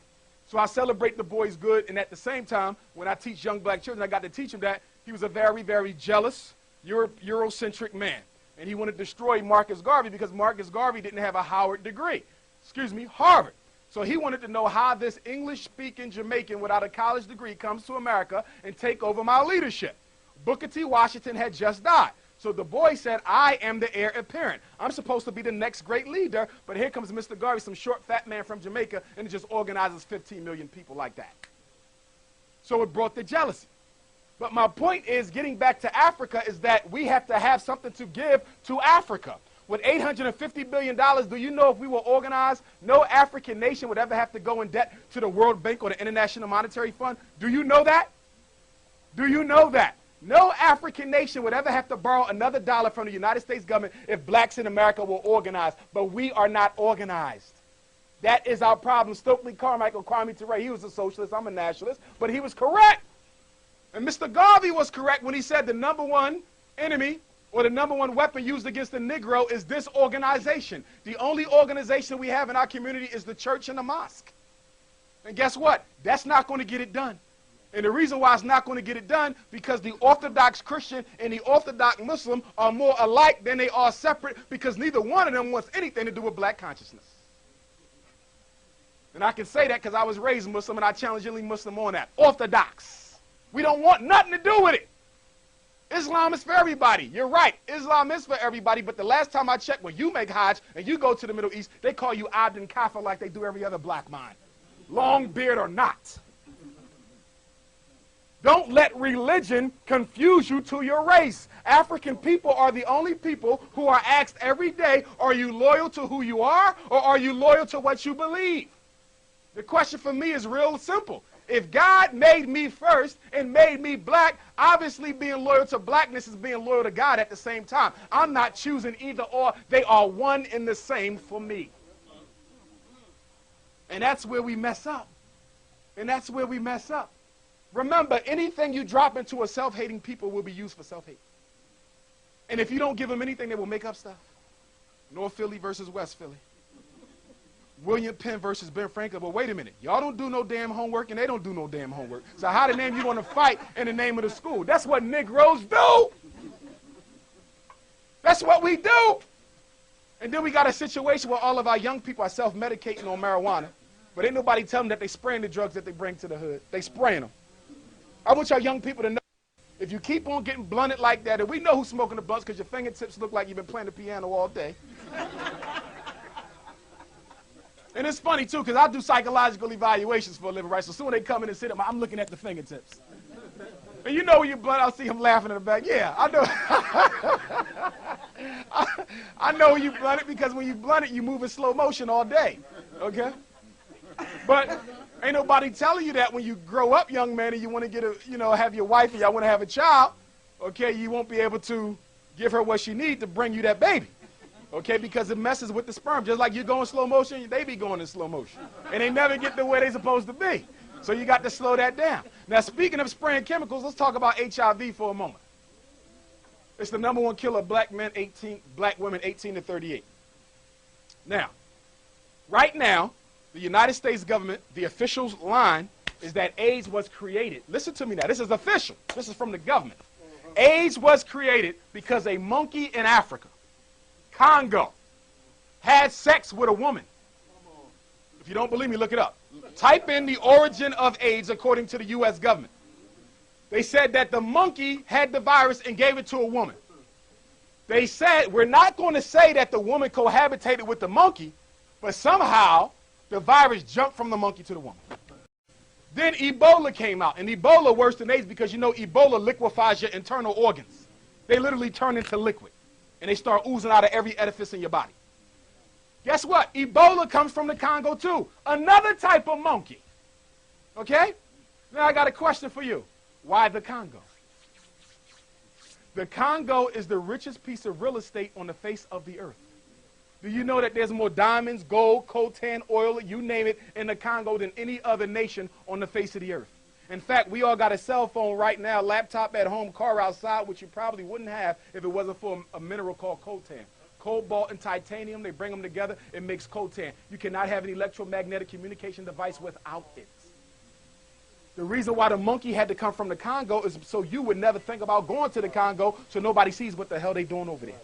So I celebrate Du Bois' good, and at the same time, when I teach young black children, I got to teach them that he was a very, very jealous, Eurocentric man. And he wanted to destroy Marcus Garvey because Marcus Garvey didn't have a Howard degree. Harvard. So he wanted to know how this English-speaking Jamaican without a college degree comes to America and take over my leadership. Booker T. Washington had just died. So Du Bois said, I am the heir apparent. I'm supposed to be the next great leader, but here comes Mr. Garvey, some short, fat man from Jamaica, and it just organizes 15 million people like that. So it brought the jealousy. But my point is, getting back to Africa, is that we have to have something to give to Africa. With $850 billion, do you know if we were organized, no African nation would ever have to go in debt to the World Bank or the International Monetary Fund? Do you know that? Do you know that? No African nation would ever have to borrow another dollar from the United States government if blacks in America were organized. But we are not organized. That is our problem. Stokely Carmichael, Kwame Ture, he was a socialist, I'm a nationalist, but he was correct. And Mr. Garvey was correct when he said the number one enemy or the number one weapon used against the Negro is disorganization. The only organization we have in our community is the church and the mosque. And guess what? That's not going to get it done. And the reason why it's not going to get it done, because the Orthodox Christian and the Orthodox Muslim are more alike than they are separate, because neither one of them wants anything to do with black consciousness. And I can say that because I was raised Muslim and I challenge any Muslim on that. Orthodox. We don't want nothing to do with it. Islam is for everybody. You're right. Islam is for everybody, but the last time I checked, when you make Hajj and you go to the Middle East, they call you Abd and Kafir like they do every other black man. Long beard or not. Don't let religion confuse you to your race. African people are the only people who are asked every day, are you loyal to who you are or are you loyal to what you believe? The question for me is real simple. If God made me first and made me black, obviously being loyal to blackness is being loyal to God at the same time. I'm not choosing either or. They are one and the same for me. And that's where we mess up. And that's where we mess up. Remember, anything you drop into a self-hating people will be used for self-hate. And if you don't give them anything, they will make up stuff. North Philly versus West Philly. William Penn versus Ben Franklin. But wait a minute. Y'all don't do no damn homework, and they don't do no damn homework. So how the name you want to fight in the name of the school? That's what Negroes do. That's what we do. And then we got a situation where all of our young people are self-medicating on marijuana. But ain't nobody telling them that they spraying the drugs that they bring to the hood. They spraying them. I want y'all young people to know, if you keep on getting blunted like that, and we know who's smoking the blunts because your fingertips look like you've been playing the piano all day. And it's funny, too, because I do psychological evaluations for a living, right? So soon they come in and sit up, I'm looking at the fingertips. And you know when you blunt, I'll see him laughing in the back. Yeah, I know. I know when you blunt it, because when you blunt it, you move in slow motion all day, okay? But ain't nobody telling you that when you grow up, young man, and you want to get have your wife and y'all want to have a child, okay, you won't be able to give her what she needs to bring you that baby. Okay, because it messes with the sperm. Just like you go in slow motion, they be going in slow motion. And they never get to where they're supposed to be. So you got to slow that down. Now, speaking of spraying chemicals, let's talk about HIV for a moment. It's the #1 killer of black women 18 to 38. Now, right now, the United States government, the official's line is that AIDS was created. Listen to me now. This is official. This is from the government. AIDS was created because a monkey in Africa, Congo, had sex with a woman. If you don't believe me, look it up. Type in the origin of AIDS according to the U.S. government. They said that the monkey had the virus and gave it to a woman. They said, we're not going to say that the woman cohabitated with the monkey, but somehow the virus jumped from the monkey to the woman. Then Ebola came out, and Ebola worse than AIDS because you know Ebola liquefies your internal organs. They literally turn into liquid, and they start oozing out of every edifice in your body. Guess what? Ebola comes from the Congo too, another type of monkey. Okay? Now I got a question for you. Why the Congo? The Congo is the richest piece of real estate on the face of the earth. Do you know that there's more diamonds, gold, coltan, oil, you name it, in the Congo than any other nation on the face of the earth? In fact, we all got a cell phone right now, laptop at home, car outside, which you probably wouldn't have if it wasn't for a mineral called coltan. Cobalt and titanium, they bring them together, it makes coltan. You cannot have an electromagnetic communication device without it. The reason why the monkey had to come from the Congo is so you would never think about going to the Congo so nobody sees what the hell they doing over there.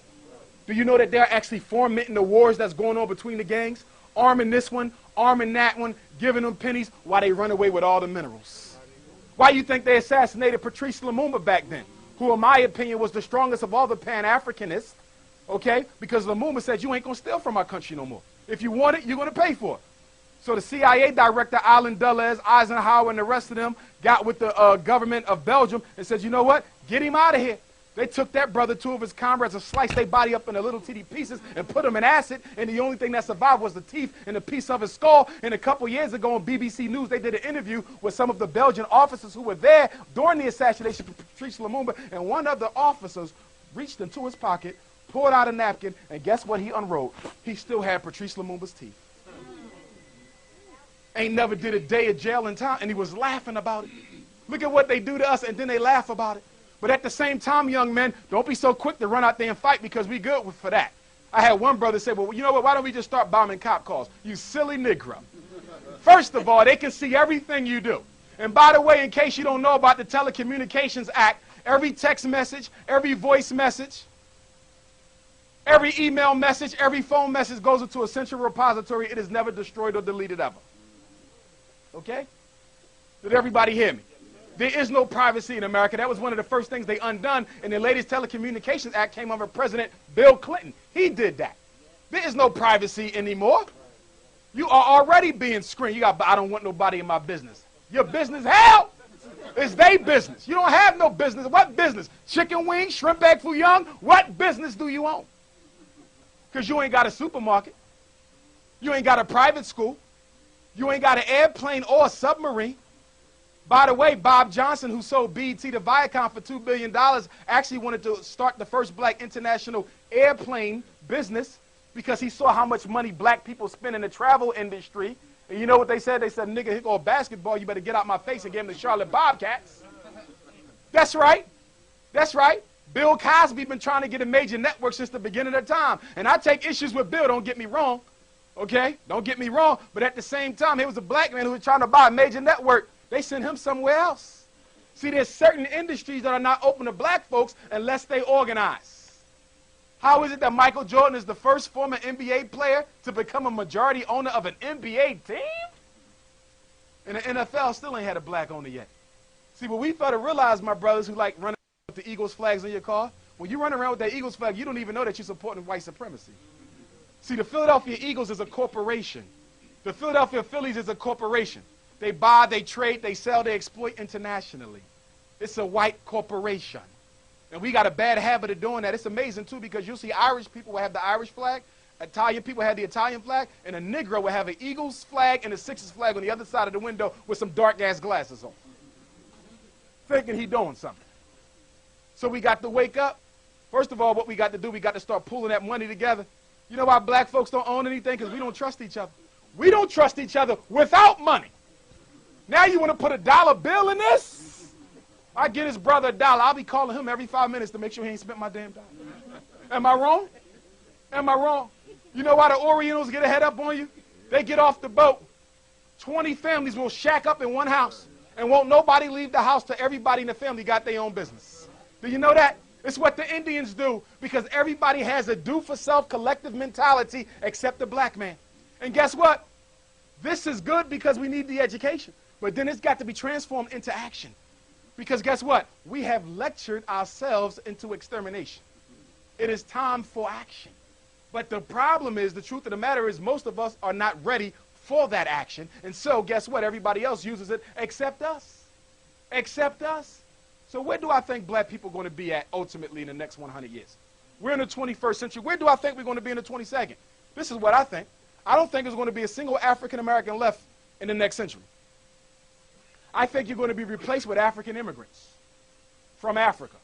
Do you know that they're actually fomenting the wars that's going on between the gangs? Arming this one, arming that one, giving them pennies while they run away with all the minerals. Why do you think they assassinated Patrice Lumumba back then, who in my opinion was the strongest of all the Pan-Africanists, okay? Because Lumumba said, you ain't going to steal from our country no more. If you want it, you're going to pay for it. So the CIA director, Allen Dulles, Eisenhower, and the rest of them got with the government of Belgium and said, you know what? Get him out of here. They took that brother, two of his comrades, and sliced their body up into little teeny pieces and put them in acid, and the only thing that survived was the teeth and a piece of his skull. And a couple years ago on BBC News, they did an interview with some of the Belgian officers who were there during the assassination of Patrice Lumumba, and one of the officers reached into his pocket, pulled out a napkin, and guess what he unrolled? He still had Patrice Lumumba's teeth. Ain't never did a day of jail in time, and he was laughing about it. Look at what they do to us, and then they laugh about it. But at the same time, young men, don't be so quick to run out there and fight because we good for that. I had one brother say, well, you know what, why don't we just start bombing cop cars? You silly Negro. First of all, they can see everything you do. And by the way, in case you don't know about the Telecommunications Act, every text message, every voice message, every email message, every phone message goes into a central repository. It is never destroyed or deleted ever. Okay? Did everybody hear me? There is no privacy in America. That was one of the first things they undone, and the latest Telecommunications Act came under President Bill Clinton. He did that. There is no privacy anymore. You are already being screened. You got, I don't want nobody in my business. Your business, hell, it's their business. You don't have no business. What business? Chicken wings, shrimp egg foo young? What business do you own? Because you ain't got a supermarket. You ain't got a private school. You ain't got an airplane or a submarine. By the way, Bob Johnson, who sold B.E.T. to Viacom for $2 billion, actually wanted to start the first black international airplane business because he saw how much money black people spend in the travel industry. And you know what they said? They said, nigga, here go a basketball. You better get out my face and give him the Charlotte Bobcats. That's right. That's right. Bill Cosby been trying to get a major network since the beginning of time. And I take issues with Bill, don't get me wrong. Okay? Don't get me wrong. But at the same time, he was a black man who was trying to buy a major network. They sent him somewhere else. See, there's certain industries that are not open to black folks unless they organize. How is it that Michael Jordan is the first former NBA player to become a majority owner of an NBA team? And the NFL still ain't had a black owner yet. See, what we fail to realize, my brothers who like running with the Eagles flags in your car, when you run around with that Eagles flag, you don't even know that you're supporting white supremacy. See, the Philadelphia Eagles is a corporation. The Philadelphia Phillies is a corporation. They buy, they trade, they sell, they exploit internationally. It's a white corporation. And we got a bad habit of doing that. It's amazing, too, because you'll see Irish people will have the Irish flag, Italian people have the Italian flag, and a Negro will have an Eagles flag and a Sixers flag on the other side of the window with some dark-ass glasses on, thinking he doing something. So we got to wake up. First of all, what we got to do, we got to start pulling that money together. You know why black folks don't own anything? Because we don't trust each other. We don't trust each other without money. Now you want to put a dollar bill in this? I get his brother $1. I'll be calling him every 5 minutes to make sure he ain't spent my damn dollar. Am I wrong? Am I wrong? You know why the Orientals get a head up on you? They get off the boat. 20 families will shack up in one house, and won't nobody leave the house till everybody in the family got their own business. Do you know that? It's what the Indians do, because everybody has a do-for-self collective mentality except the black man. And guess what? This is good because we need the education, but then it's got to be transformed into action. Because guess what? We have lectured ourselves into extermination. It is time for action. But the problem is, the truth of the matter is, most of us are not ready for that action. And so guess what? Everybody else uses it except us. Except us. So where do I think black people are going to be at ultimately in the next 100 years? We're in the 21st century. Where do I think we're going to be in the 22nd? This is what I think. I don't think there's going to be a single African American left in the next century. I think you're going to be replaced with African immigrants from Africa.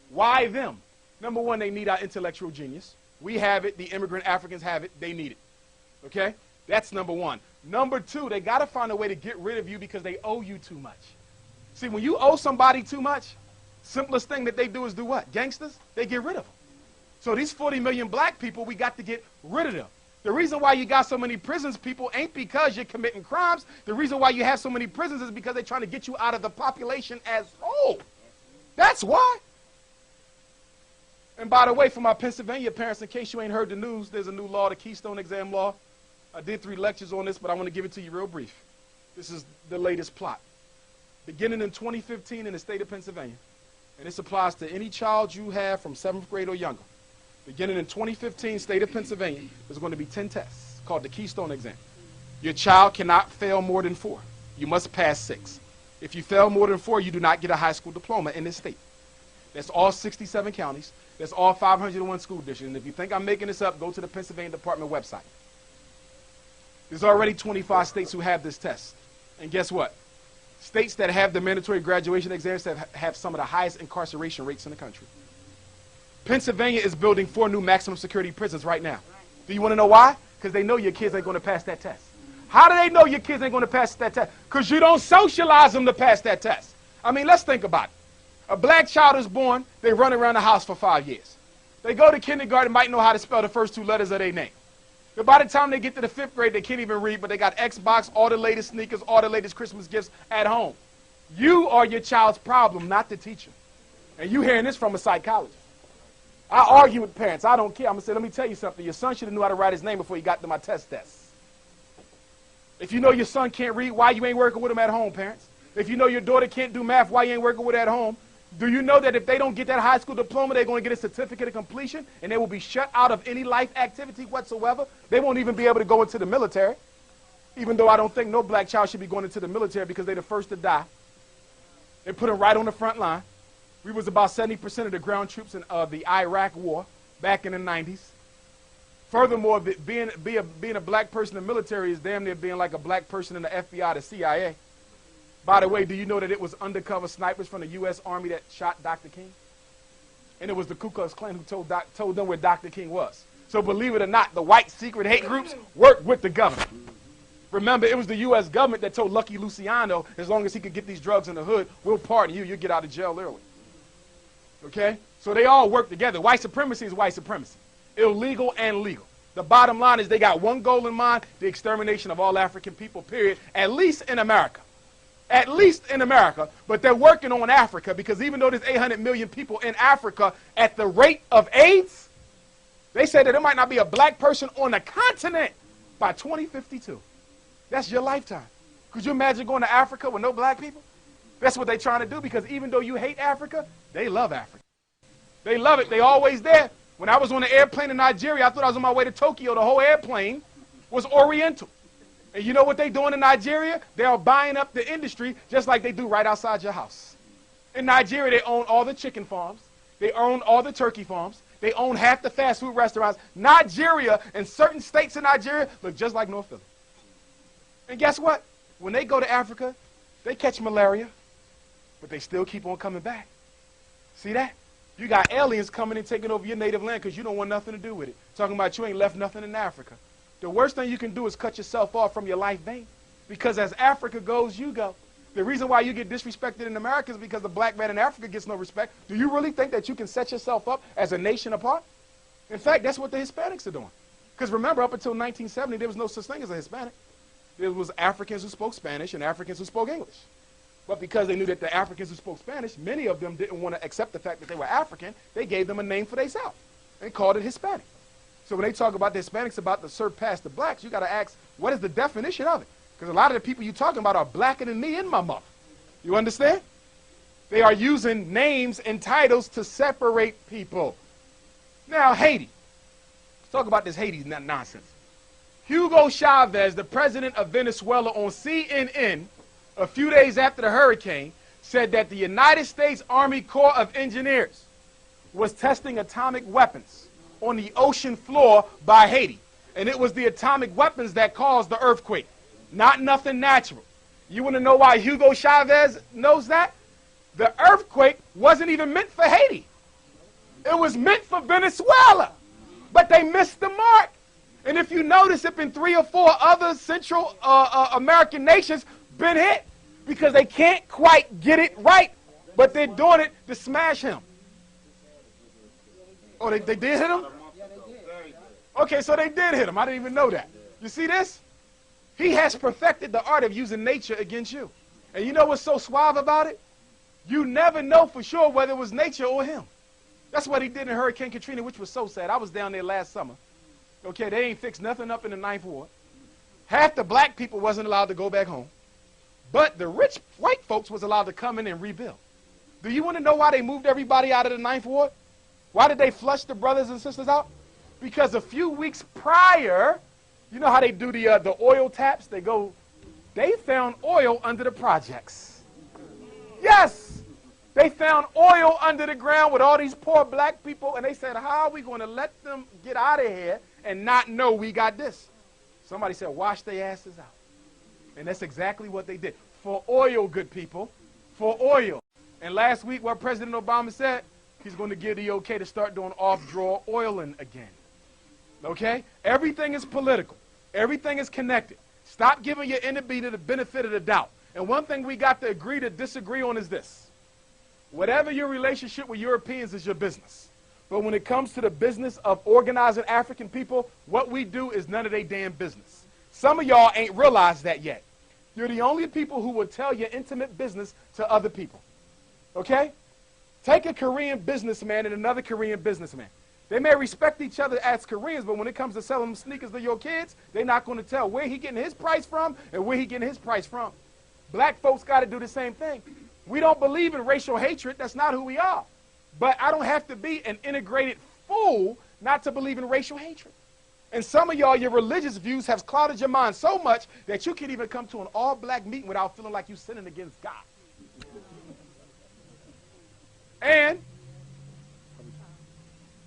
Why them? Number one, they need our intellectual genius. We have it. The immigrant Africans have it. They need it. Okay? That's number one. Number two, they got to find a way to get rid of you because they owe you too much. See, when you owe somebody too much, simplest thing that they do is do what? Gangsters? They get rid of them. So these 40 million black people, we got to get rid of them. The reason why you got so many prisons, people, ain't because you're committing crimes. The reason why you have so many prisons is because they're trying to get you out of the population as whole. That's why. And by the way, for my Pennsylvania parents, in case you ain't heard the news, there's a new law, the Keystone Exam law. I did 3 lectures on this, but I want to give it to you real brief. This is the latest plot. Beginning in 2015 in the state of Pennsylvania, and this applies to any child you have from 7th grade or younger. Beginning in 2015, state of Pennsylvania, there's going to be 10 tests called the Keystone Exam. Your child cannot fail more than 4. You must pass 6. If you fail more than 4, you do not get a high school diploma in this state. That's all 67 counties. That's all 501 school districts. And if you think I'm making this up, go to the Pennsylvania Department website. There's already 25 states who have this test. And guess what? States that have the mandatory graduation exams have some of the highest incarceration rates in the country. Pennsylvania is building 4 new maximum security prisons right now. Do you want to know why? Because they know your kids ain't going to pass that test. How do they know your kids ain't going to pass that test? Because you don't socialize them to pass that test. I mean, let's think about it. A black child is born, they run around the house for 5 years. They go to kindergarten, might know how to spell the first 2 letters of their name. But by the time they get to the 5th grade, they can't even read, but they got Xbox, all the latest sneakers, all the latest Christmas gifts at home. You are your child's problem, not the teacher. And you hearing this from a psychologist. I argue with parents. I don't care. I'm going to say, let me tell you something. Your son should have knew how to write his name before he got to my test. If you know your son can't read, why you ain't working with him at home, parents? If you know your daughter can't do math, why you ain't working with her at home? Do you know that if they don't get that high school diploma, they're going to get a certificate of completion, and they will be shut out of any life activity whatsoever? They won't even be able to go into the military, even though I don't think no black child should be going into the military because they're the first to die. They put them right on the front line. We was about 70% of the ground troops in the Iraq war back in the 90s. Furthermore, being a black person in the military is damn near being like a black person in the FBI, the CIA. By the way, do you know that it was undercover snipers from the U.S. Army that shot Dr. King? And it was the Ku Klux Klan who told them where Dr. King was. So believe it or not, the white secret hate groups worked with the government. Remember, it was the U.S. government that told Lucky Luciano, as long as he could get these drugs in the hood, we'll pardon you, you'll get out of jail early. Okay? So they all work together. White supremacy is white supremacy. Illegal and legal. The bottom line is they got one goal in mind, the extermination of all African people, period, at least in America. At least in America, but they're working on Africa because even though there's 800 million people in Africa at the rate of AIDS, they said that there might not be a black person on the continent by 2052. That's your lifetime. Could you imagine going to Africa with no black people? That's what they're trying to do because even though you hate Africa, they love Africa. They love it. They're always there. When I was on an airplane in Nigeria, I thought I was on my way to Tokyo. The whole airplane was Oriental. And you know what they're doing in Nigeria? They are buying up the industry just like they do right outside your house. In Nigeria, they own all the chicken farms. They own all the turkey farms. They own half the fast food restaurants. Nigeria and certain states in Nigeria look just like North Philly. And guess what? When they go to Africa, they catch malaria, but they still keep on coming back. See that? You got aliens coming and taking over your native land because you don't want nothing to do with it. Talking about you ain't left nothing in Africa. The worst thing you can do is cut yourself off from your life vein. Because as Africa goes, you go. The reason why you get disrespected in America is because the black man in Africa gets no respect. Do you really think that you can set yourself up as a nation apart? In fact, that's what the Hispanics are doing. Because remember, up until 1970, there was no such thing as a Hispanic. There was Africans who spoke Spanish and Africans who spoke English. But because they knew that the Africans who spoke Spanish, many of them didn't want to accept the fact that they were African, they gave them a name for themselves and called it Hispanic. So when they talk about the Hispanics about to surpass the blacks, you got to ask, what is the definition of it? Because a lot of the people you're talking about are blacker than me and my mother. You understand? They are using names and titles to separate people. Now, Haiti. Let's talk about this Haiti nonsense. Hugo Chavez, the president of Venezuela, on CNN, a few days after the hurricane, said that the United States Army Corps of Engineers was testing atomic weapons on the ocean floor by Haiti. And it was the atomic weapons that caused the earthquake, not nothing natural. You want to know why Hugo Chavez knows that? The earthquake wasn't even meant for Haiti. It was meant for Venezuela. But they missed the mark. And if you notice, it's been 3 or 4 other Central American nations been hit because they can't quite get it right, but they're doing it to smash him. Oh, they did hit him? Okay, so they did hit him. I didn't even know that. You see this? He has perfected the art of using nature against you. And you know what's so suave about it? You never know for sure whether it was nature or him. That's what he did in Hurricane Katrina, which was so sad. I was down there last summer. Okay, they ain't fixed nothing up in the 9th Ward. Half the black people wasn't allowed to go back home. But the rich white folks was allowed to come in and rebuild. Do you want to know why they moved everybody out of the 9th Ward? Why did they flush the brothers and sisters out? Because a few weeks prior, you know how they do the oil taps? They found oil under the projects. Yes! They found oil under the ground with all these poor black people, and they said, how are we going to let them get out of here and not know we got this? Somebody said, wash their asses out. And that's exactly what they did. For oil, good people. For oil. And last week, what President Obama said, he's going to give the okay to start doing off-draw oiling again. Okay? Everything is political. Everything is connected. Stop giving your enemy the benefit of the doubt. And one thing we got to agree to disagree on is this. Whatever your relationship with Europeans is your business. But when it comes to the business of organizing African people, what we do is none of their damn business. Some of y'all ain't realized that yet. You're the only people who will tell your intimate business to other people. Okay? Take a Korean businessman and another Korean businessman. They may respect each other as Koreans, but when it comes to selling sneakers to your kids, they're not going to tell where he getting his price from and where he getting his price from. Black folks got to do the same thing. We don't believe in racial hatred. That's not who we are. But I don't have to be an integrated fool not to believe in racial hatred. And some of y'all, your religious views have clouded your mind so much that you can't even come to an all-black meeting without feeling like you're sinning against God. And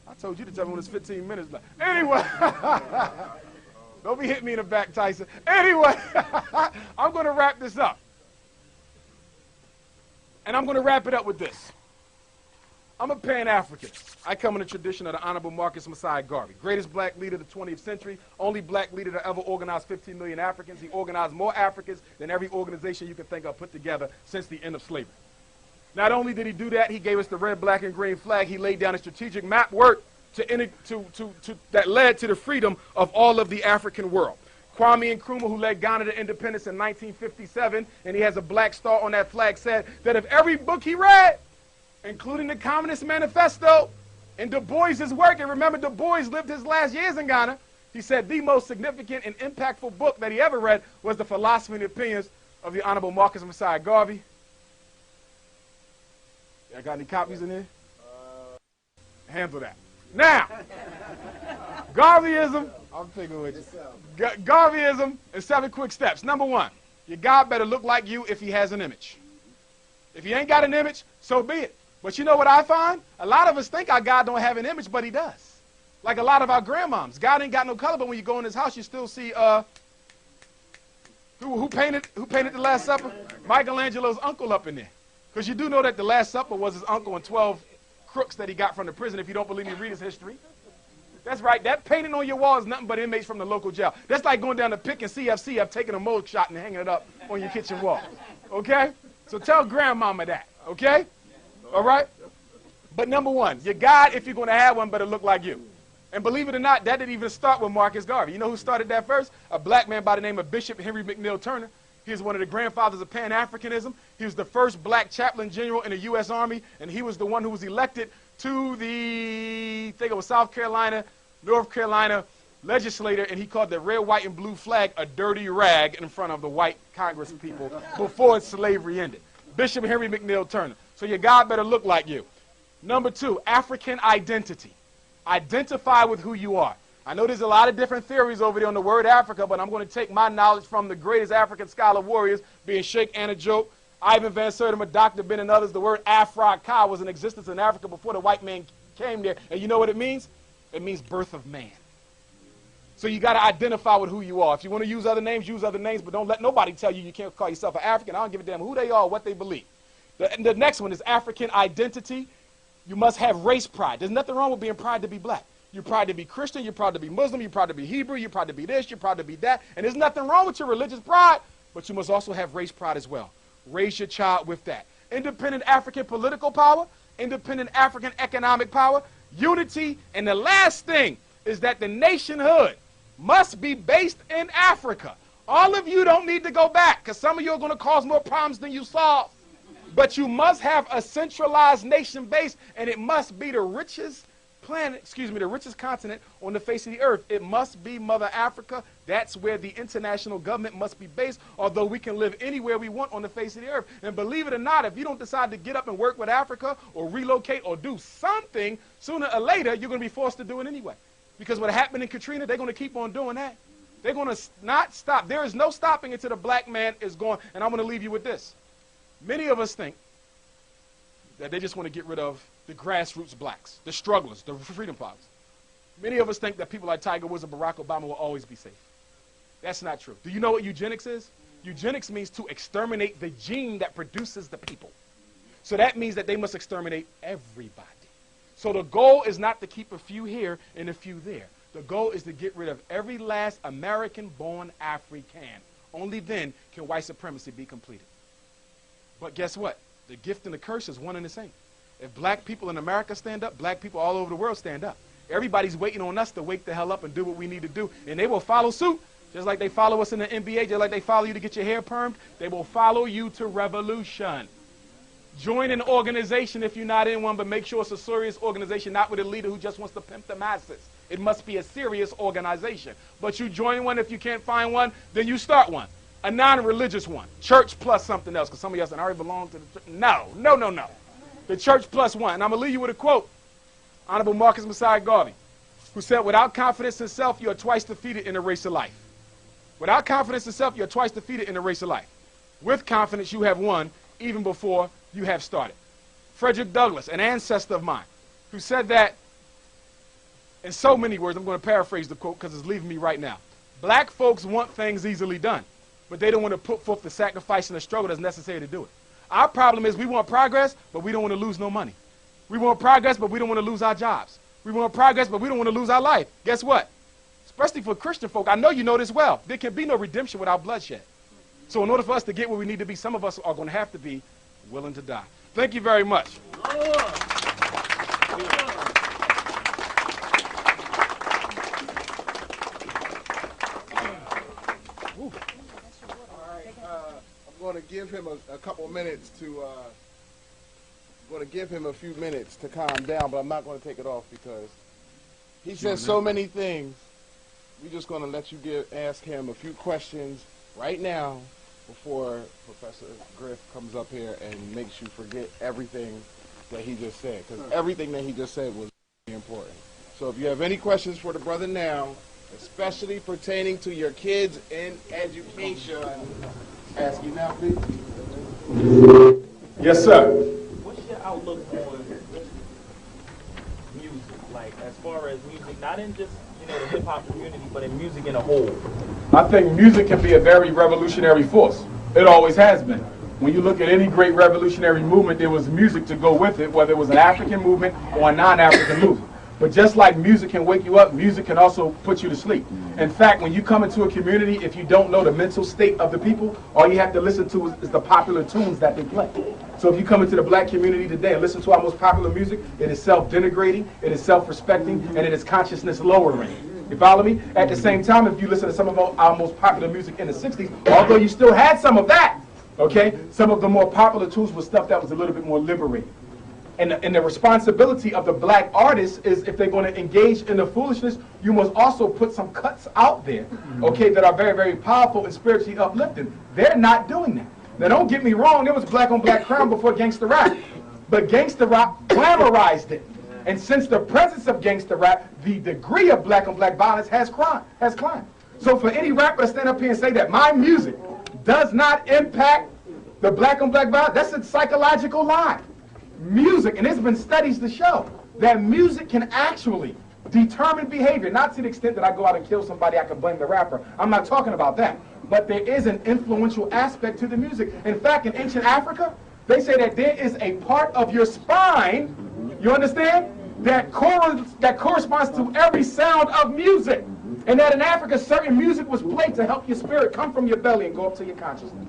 I told you to tell me when it's 15 minutes left. Anyway, don't be hitting me in the back, Tyson. Anyway, I'm going to wrap this up. And I'm going to wrap it up with this. I'm a Pan-African. I come in the tradition of the Honorable Marcus Messiah Garvey, greatest black leader of the 20th century, only black leader to ever organize 15 million Africans. He organized more Africans than every organization you can think of put together since the end of slavery. Not only did he do that, he gave us the red, black, and green flag. He laid down a strategic map work that led to the freedom of all of the African world. Kwame Nkrumah, who led Ghana to independence in 1957, and he has a black star on that flag, said that if every book he read, including the Communist Manifesto and Du Bois's work, and remember Du Bois lived his last years in Ghana, he said the most significant and impactful book that he ever read was The Philosophy and Opinions of the Honorable Marcus Messiah Garvey. I got any copies in here? Handle that. Now, Garveyism, I'm picking with you. Garveyism and 7 quick steps. Number 1, your God better look like you if he has an image. If he ain't got an image, so be it. But you know what I find? A lot of us think our God don't have an image, but he does. Like a lot of our grandmoms. God ain't got no color, but when you go in his house, you still see, who painted the Last Supper? Michelangelo's uncle up in there. Because you do know that the Last Supper was his uncle and 12 crooks that he got from the prison. If you don't believe me, read his history. That's right. That painting on your wall is nothing but inmates from the local jail. That's like going down to Pick and CFCF, taking a mug shot and hanging it up on your kitchen wall. Okay? So tell grandmama that. Okay? All right? But number one, your God, if you're going to have one, better look like you. And believe it or not, that didn't even start with Marcus Garvey. You know who started that first? A black man by the name of Bishop Henry McNeill Turner. He was one of the grandfathers of Pan-Africanism. He was the first black chaplain general in the U.S. Army, and he was the one who was elected to the, I think it was South Carolina, North Carolina legislator, and he called the red, white, and blue flag a dirty rag in front of the white Congress people before slavery ended. Bishop Henry McNeill Turner. So your God better look like you. Number two, African identity. Identify with who you are. I know there's a lot of different theories over there on the word Africa, but I'm going to take my knowledge from the greatest African scholar warriors, being Sheikh Anajoke, Ivan Van Sertima, Dr. Ben, and others. The word Afra-Ka was in existence in Africa before the white man came there. And you know what it means? It means birth of man. So you got to identify with who you are. If you want to use other names, but don't let nobody tell you you can't call yourself an African. I don't give a damn who they are or what they believe. The next one is African identity. You must have race pride. There's nothing wrong with being proud to be black. You're proud to be Christian, you're proud to be Muslim, you're proud to be Hebrew, you're proud to be this, you're proud to be that. And there's nothing wrong with your religious pride, but you must also have race pride as well. Raise your child with that. Independent African political power, independent African economic power, unity, and the last thing is that the nationhood must be based in Africa. All of you don't need to go back, because some of you are going to cause more problems than you solve. But you must have a centralized nation base, and it must be the richest the richest continent on the face of the earth. It must be Mother Africa. That's where the international government must be based, although we can live anywhere we want on the face of the earth. And believe it or not, if you don't decide to get up and work with Africa or relocate or do something, sooner or later, you're going to be forced to do it anyway. Because what happened in Katrina, they're going to keep on doing that. They're going to not stop. There is no stopping until the black man is gone. And I'm going to leave you with this. Many of us think that they just want to get rid of the grassroots blacks, the strugglers, the freedom fighters. Many of us think that people like Tiger Woods and Barack Obama will always be safe. That's not true. Do you know what eugenics is? Eugenics means to exterminate the gene that produces the people. So that means that they must exterminate everybody. So the goal is not to keep a few here and a few there. The goal is to get rid of every last American-born African. Only then can white supremacy be completed. But guess what? The gift and the curse is one and the same. If black people in America stand up, black people all over the world stand up. Everybody's waiting on us to wake the hell up and do what we need to do. And they will follow suit, just like they follow us in the NBA, just like they follow you to get your hair permed. They will follow you to revolution. Join an organization if you're not in one, but make sure it's a serious organization, not with a leader who just wants to pimp the masses. It must be a serious organization. But you join one. If you can't find one, then you start one. A non-religious one. Church plus something else, because some of y'all said, I already belong to the church. No. The church plus one. And I'm going to leave you with a quote. Honorable Marcus Messiah Garvey, who said, without confidence in self, you are twice defeated in the race of life. Without confidence in self, you're twice defeated in the race of life. With confidence, you have won even before you have started. Frederick Douglass, an ancestor of mine, who said that in so many words. I'm going to paraphrase the quote because it's leaving me right now. Black folks want things easily done, but they don't want to put forth the sacrifice and the struggle that's necessary to do it. Our problem is we want progress, but we don't want to lose no money. We want progress, but we don't want to lose our jobs. We want progress, but we don't want to lose our life. Guess what? Especially for Christian folk, I know you know this well. There can be no redemption without bloodshed. So in order for us to get where we need to be, some of us are going to have to be willing to die. Thank you very much. I'm going to give him a couple minutes to, going to give him a few minutes to calm down, but I'm not going to take it off because he said so many things. We're just going to let you ask him a few questions right now before Professor Griff comes up here and makes you forget everything that he just said, because everything that he just said was very important. So if you have any questions for the brother now, especially pertaining to your kids in education, ask you now, please. Yes, sir. What's your outlook on music? Like, as far as music, not in just, the hip-hop community, but in music in a whole. I think music can be a very revolutionary force. It always has been. When you look at any great revolutionary movement, there was music to go with it, whether it was an African movement or a non-African movement. But just like music can wake you up, music can also put you to sleep. In fact, when you come into a community, if you don't know the mental state of the people, all you have to listen to is the popular tunes that they play. So if you come into the black community today and listen to our most popular music, it is self-denigrating, it is self-respecting, and it is consciousness lowering. You follow me? At the same time, if you listen to some of our most popular music in the 60s, although you still had some of that, okay, some of the more popular tunes were stuff that was a little bit more liberating. And the responsibility of the black artists is, if they're going to engage in the foolishness, you must also put some cuts out there, okay, that are very, very powerful and spiritually uplifting. They're not doing that. Now, don't get me wrong, there was black on black crime before gangster rap, but gangster rap glamorized it. And since the presence of gangster rap, the degree of black on black violence has climbed. So for any rapper to stand up here and say that my music does not impact the black on black violence, that's a psychological lie. Music, and there's been studies to show that music can actually determine behavior, not to the extent that I go out and kill somebody, I can blame the rapper. I'm not talking about that. But there is an influential aspect to the music. In fact, in ancient Africa, they say that there is a part of your spine, you understand, that corresponds to every sound of music. And that in Africa, certain music was played to help your spirit come from your belly and go up to your consciousness.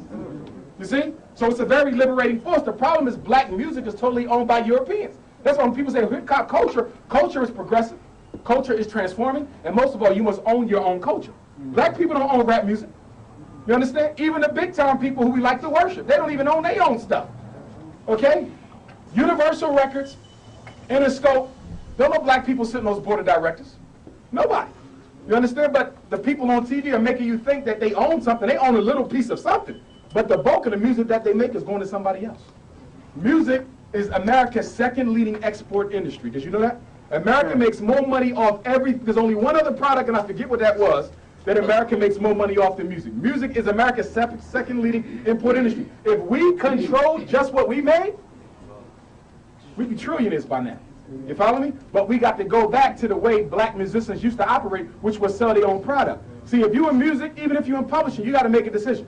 You see? So it's a very liberating force. The problem is black music is totally owned by Europeans. That's why when people say hip-hop culture is progressive, culture is transforming, and most of all, you must own your own culture. Black people don't own rap music. You understand? Even the big-time people who we like to worship, they don't even own their own stuff. Okay? Universal Records, Interscope, don't know black people sitting on those board of directors. Nobody. You understand? But the people on TV are making you think that they own something. They own a little piece of something. But the bulk of the music that they make is going to somebody else. Music is America's second leading export industry. Did you know that? America makes more money off there's only one other product, and I forget what that was, that America makes more money off than music. Music is America's second leading import industry. If we control just what we made, we'd be trillionaires by now. You follow me? But we got to go back to the way black musicians used to operate, which was sell their own product. See, if you're in music, even if you're in publishing, you got to make a decision.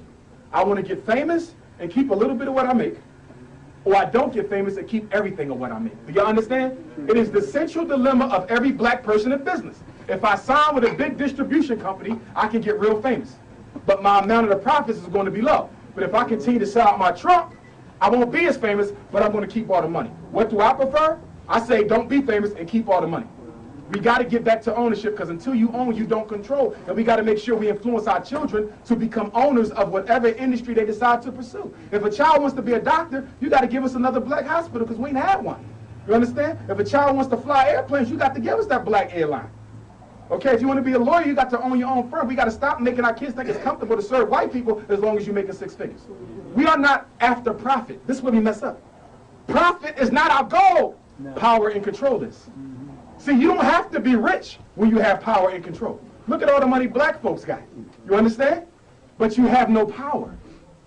I want to get famous and keep a little bit of what I make, or I don't get famous and keep everything of what I make. Do you understand? It is the central dilemma of every black person in business. If I sign with a big distribution company, I can get real famous, but my amount of the profits is going to be low. But if I continue to sell out my trunk, I won't be as famous, but I'm going to keep all the money. What do I prefer? I say don't be famous and keep all the money. We got to get back to ownership, because until you own, you don't control. And we got to make sure we influence our children to become owners of whatever industry they decide to pursue. If a child wants to be a doctor, you got to give us another black hospital, because we ain't had one. You understand? If a child wants to fly airplanes, you got to give us that black airline. Okay, if you want to be a lawyer, you got to own your own firm. We got to stop making our kids think it's comfortable to serve white people as long as you're making 6 figures. We are not after profit. This is where we mess up. Profit is not our goal. No. Power and control is. See, you don't have to be rich when you have power and control. Look at all the money black folks got. You understand? But you have no power.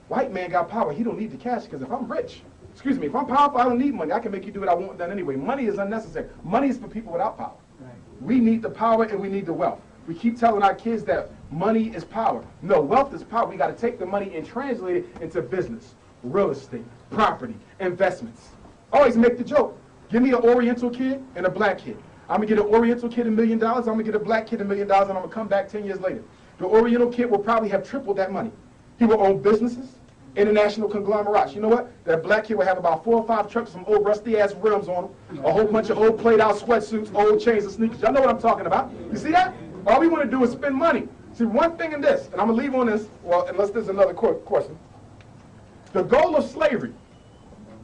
White man got power. He don't need the cash, because if I'm rich, if I'm powerful, I don't need money. I can make you do what I want done anyway. Money is unnecessary. Money is for people without power. Right. We need the power and we need the wealth. We keep telling our kids that money is power. No, wealth is power. We got to take the money and translate it into business, real estate, property, investments. Always make the joke. Give me an Oriental kid and a black kid. I'm going to get an Oriental kid $1 million, I'm going to get a black kid $1 million, and I'm going to come back 10 years later. The Oriental kid will probably have tripled that money. He will own businesses, international conglomerates. You know what? That black kid will have about 4 or 5 trucks with some old rusty-ass rims on them, a whole bunch of old played-out sweatsuits, old chains and sneakers. Y'all know what I'm talking about. You see that? All we want to do is spend money. See, one thing in this, and I'm going to leave on this, well, unless there's another question. The goal of slavery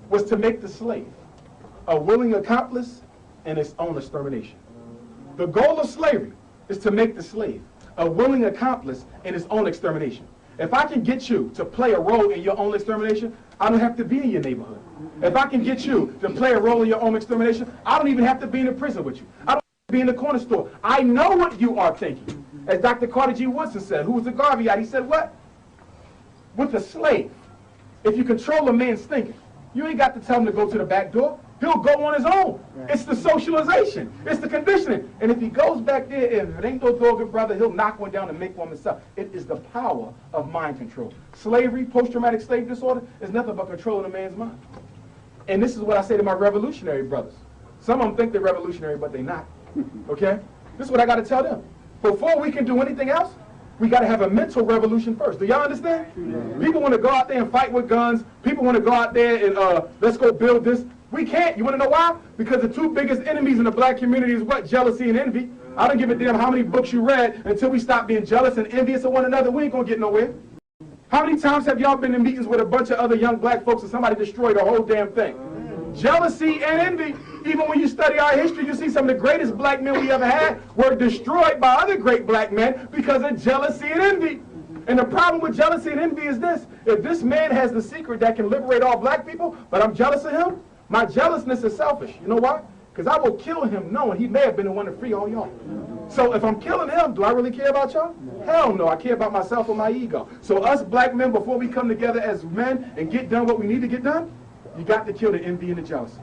was to make the slave a willing accomplice in its own extermination. The goal of slavery is to make the slave a willing accomplice in his own extermination. If I can get you to play a role in your own extermination, I don't have to be in your neighborhood. If I can get you to play a role in your own extermination, I don't even have to be in a prison with you. I don't have to be in the corner store. I know what you are thinking. As Dr. Carter G. Woodson said, who was a Garveyite, he said what? With a slave, if you control a man's thinking, you ain't got to tell him to go to the back door. he'll go on his own. It's the socialization. It's the conditioning. And if he goes back there, if it ain't no dogged brother, he'll knock one down and make one himself. It is the power of mind control. Slavery, post-traumatic slave disorder, is nothing but controlling a man's mind. And this is what I say to my revolutionary brothers. Some of them think they're revolutionary, but they're not. Okay? This is what I got to tell them. Before we can do anything else, we got to have a mental revolution first. Do y'all understand? People want to go out there and fight with guns. People want to go out there and let's go build this. We can't. You want to know why? Because the two biggest enemies in the black community is what? Jealousy and envy. I don't give a damn how many books you read. Until we stop being jealous and envious of one another, we ain't going to get nowhere. How many times have y'all been in meetings with a bunch of other young black folks and somebody destroyed the whole damn thing? Jealousy and envy. Even when you study our history, you see some of the greatest black men we ever had were destroyed by other great black men because of jealousy and envy. And the problem with jealousy and envy is this. If this man has the secret that can liberate all black people, but I'm jealous of him, my jealousness is selfish. You know why? Because I will kill him knowing he may have been the one to free all y'all. So if I'm killing him, do I really care about y'all? Hell no, I care about myself and my ego. So us black men, before we come together as men and get done what we need to get done, you got to kill the envy and the jealousy.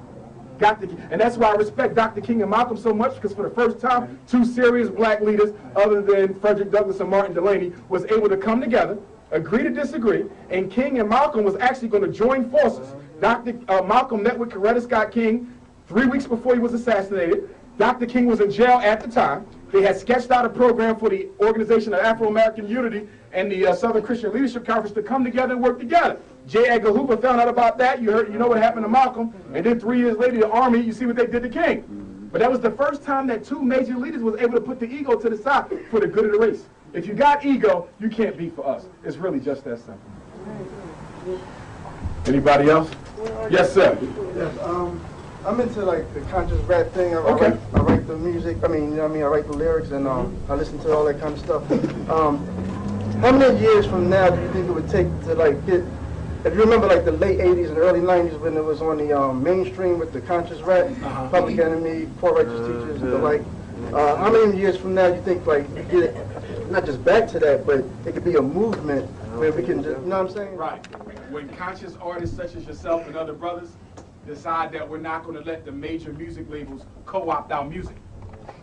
And that's why I respect Dr. King and Malcolm so much, because for the first time, two serious black leaders, other than Frederick Douglass and Martin Delany, was able to come together, agree to disagree, and King and Malcolm was actually going to join forces. Dr. Malcolm met with Coretta Scott King 3 weeks before he was assassinated. Dr. King was in jail at the time. They had sketched out a program for the Organization of Afro-American Unity and the Southern Christian Leadership Conference to come together and work together. J. Edgar Hoover found out about that. You know what happened to Malcolm. And then 3 years later, the Army, you see what they did to King. But that was the first time that two major leaders was able to put the ego to the side for the good of the race. If you got ego, you can't be for us. It's really just that simple. Anybody else? Yes, sir. Yes, I'm into like the conscious rap thing. I write the music. I mean, you know what I mean? I write the lyrics and I listen to all that kind of stuff. How many years from now do you think it would take to like get? If you remember like the late 80s and early 90s when it was on the mainstream with the conscious rap, Public Enemy, Poor Righteous Teachers, the like. How many years from now do you think like you get it, not just back to that, but it could be a movement where we can just, you know what I'm saying? Right. When conscious artists such as yourself and other brothers decide that we're not going to let the major music labels co-opt our music.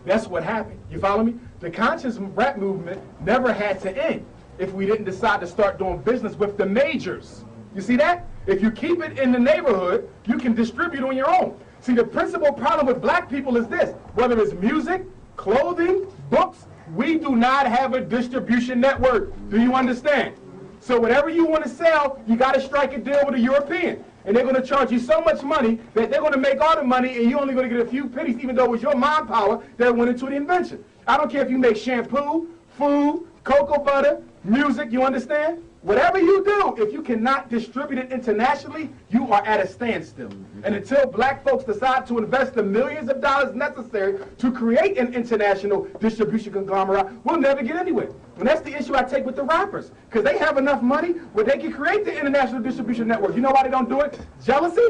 That's what happened. You follow me? The conscious rap movement never had to end if we didn't decide to start doing business with the majors. You see that? If you keep it in the neighborhood, you can distribute on your own. See, the principal problem with black people is this. Whether it's music, clothing, books, we do not have a distribution network. Do you understand? So whatever you want to sell, you got to strike a deal with a European. And they're going to charge you so much money that they're going to make all the money and you're only going to get a few pennies, even though it was your mind power that went into the invention. I don't care if you make shampoo, food, cocoa butter, music, you understand? Whatever you do, if you cannot distribute it internationally, you are at a standstill. And until black folks decide to invest the millions of dollars necessary to create an international distribution conglomerate, we'll never get anywhere. And that's the issue I take with the rappers. Because they have enough money where they can create the international distribution network. You know why they don't do it? Jealousy,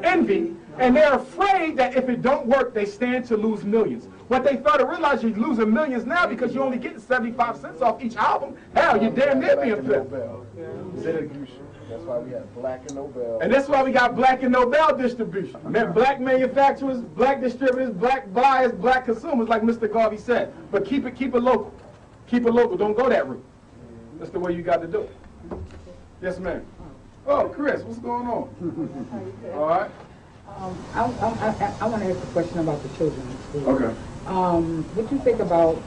envy, and they're afraid that if it don't work, they stand to lose millions. What they fail to realize, you're losing millions now because you're only getting 75 cents off each album. Hell, you're damn near being flipped. That's why we have Black and Nobel. And that's why we got Black and Nobel distribution. Black manufacturers, black distributors, black buyers, black consumers, like Mr. Garvey said. But keep it local. Keep it local. Don't go that route. That's the way you got to do it. Yes, ma'am. Oh, Chris, what's going on? All right. I want to ask a question about the children in school. Okay. What do you think about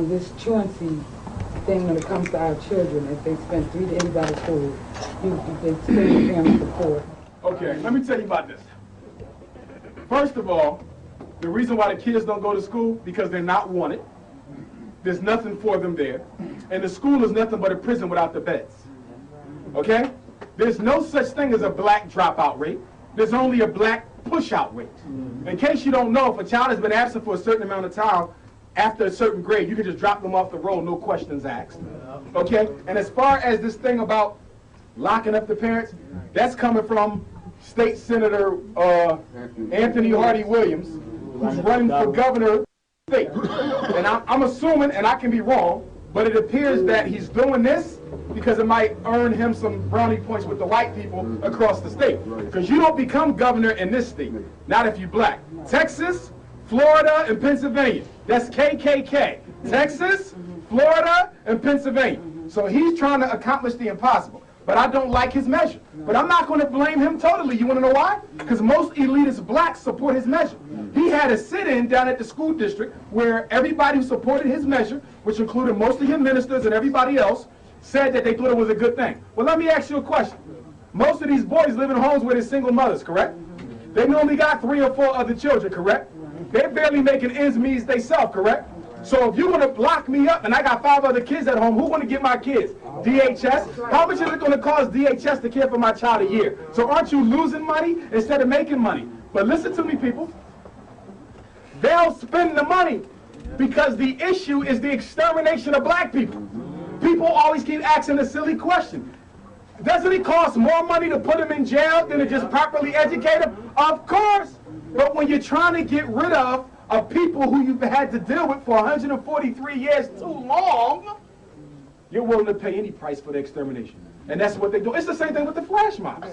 this truancy thing when it comes to our children? If they spend 3 days out of school, if they spend parent support. Okay, let me tell you about this. First of all, the reason why the kids don't go to school, because they're not wanted. There's nothing for them there. And the school is nothing but a prison without the beds. Okay? There's no such thing as a black dropout rate. There's only a black push-out rate. In case you don't know, if a child has been absent for a certain amount of time, after a certain grade, you can just drop them off the roll, no questions asked. Okay? And as far as this thing about locking up the parents, that's coming from State Senator Anthony Hardy Williams, who's running for governor of the state. And I'm assuming, and I can be wrong, but it appears that he's doing this because it might earn him some brownie points with the white people across the state. Because you don't become governor in this state, not if you're black. Texas, Florida, and Pennsylvania. That's KKK. Texas, Florida, and Pennsylvania. So he's trying to accomplish the impossible. But I don't like his measure. But I'm not going to blame him totally. You want to know why? Because most elitist blacks support his measure. He had a sit-in down at the school district where everybody who supported his measure, which included most of his ministers and everybody else, said that they thought it was a good thing. Well, let me ask you a question. Most of these boys live in homes where they're single mothers, correct? They normally got 3 or 4 other children, correct? They're barely making ends meet themselves, correct? So if you want to lock me up and I got 5 other kids at home, who's going to get my kids? DHS? How much is it going to cost DHS to care for my child a year? So aren't you losing money instead of making money? But listen to me, people. They'll spend the money because the issue is the extermination of black people. People always keep asking a silly question. Doesn't it cost more money to put them in jail than to just properly educate them? Of course. But when you're trying to get rid of people who you've had to deal with for 143 years too long, you're willing to pay any price for the extermination. And that's what they do. It's the same thing with the flash mobs.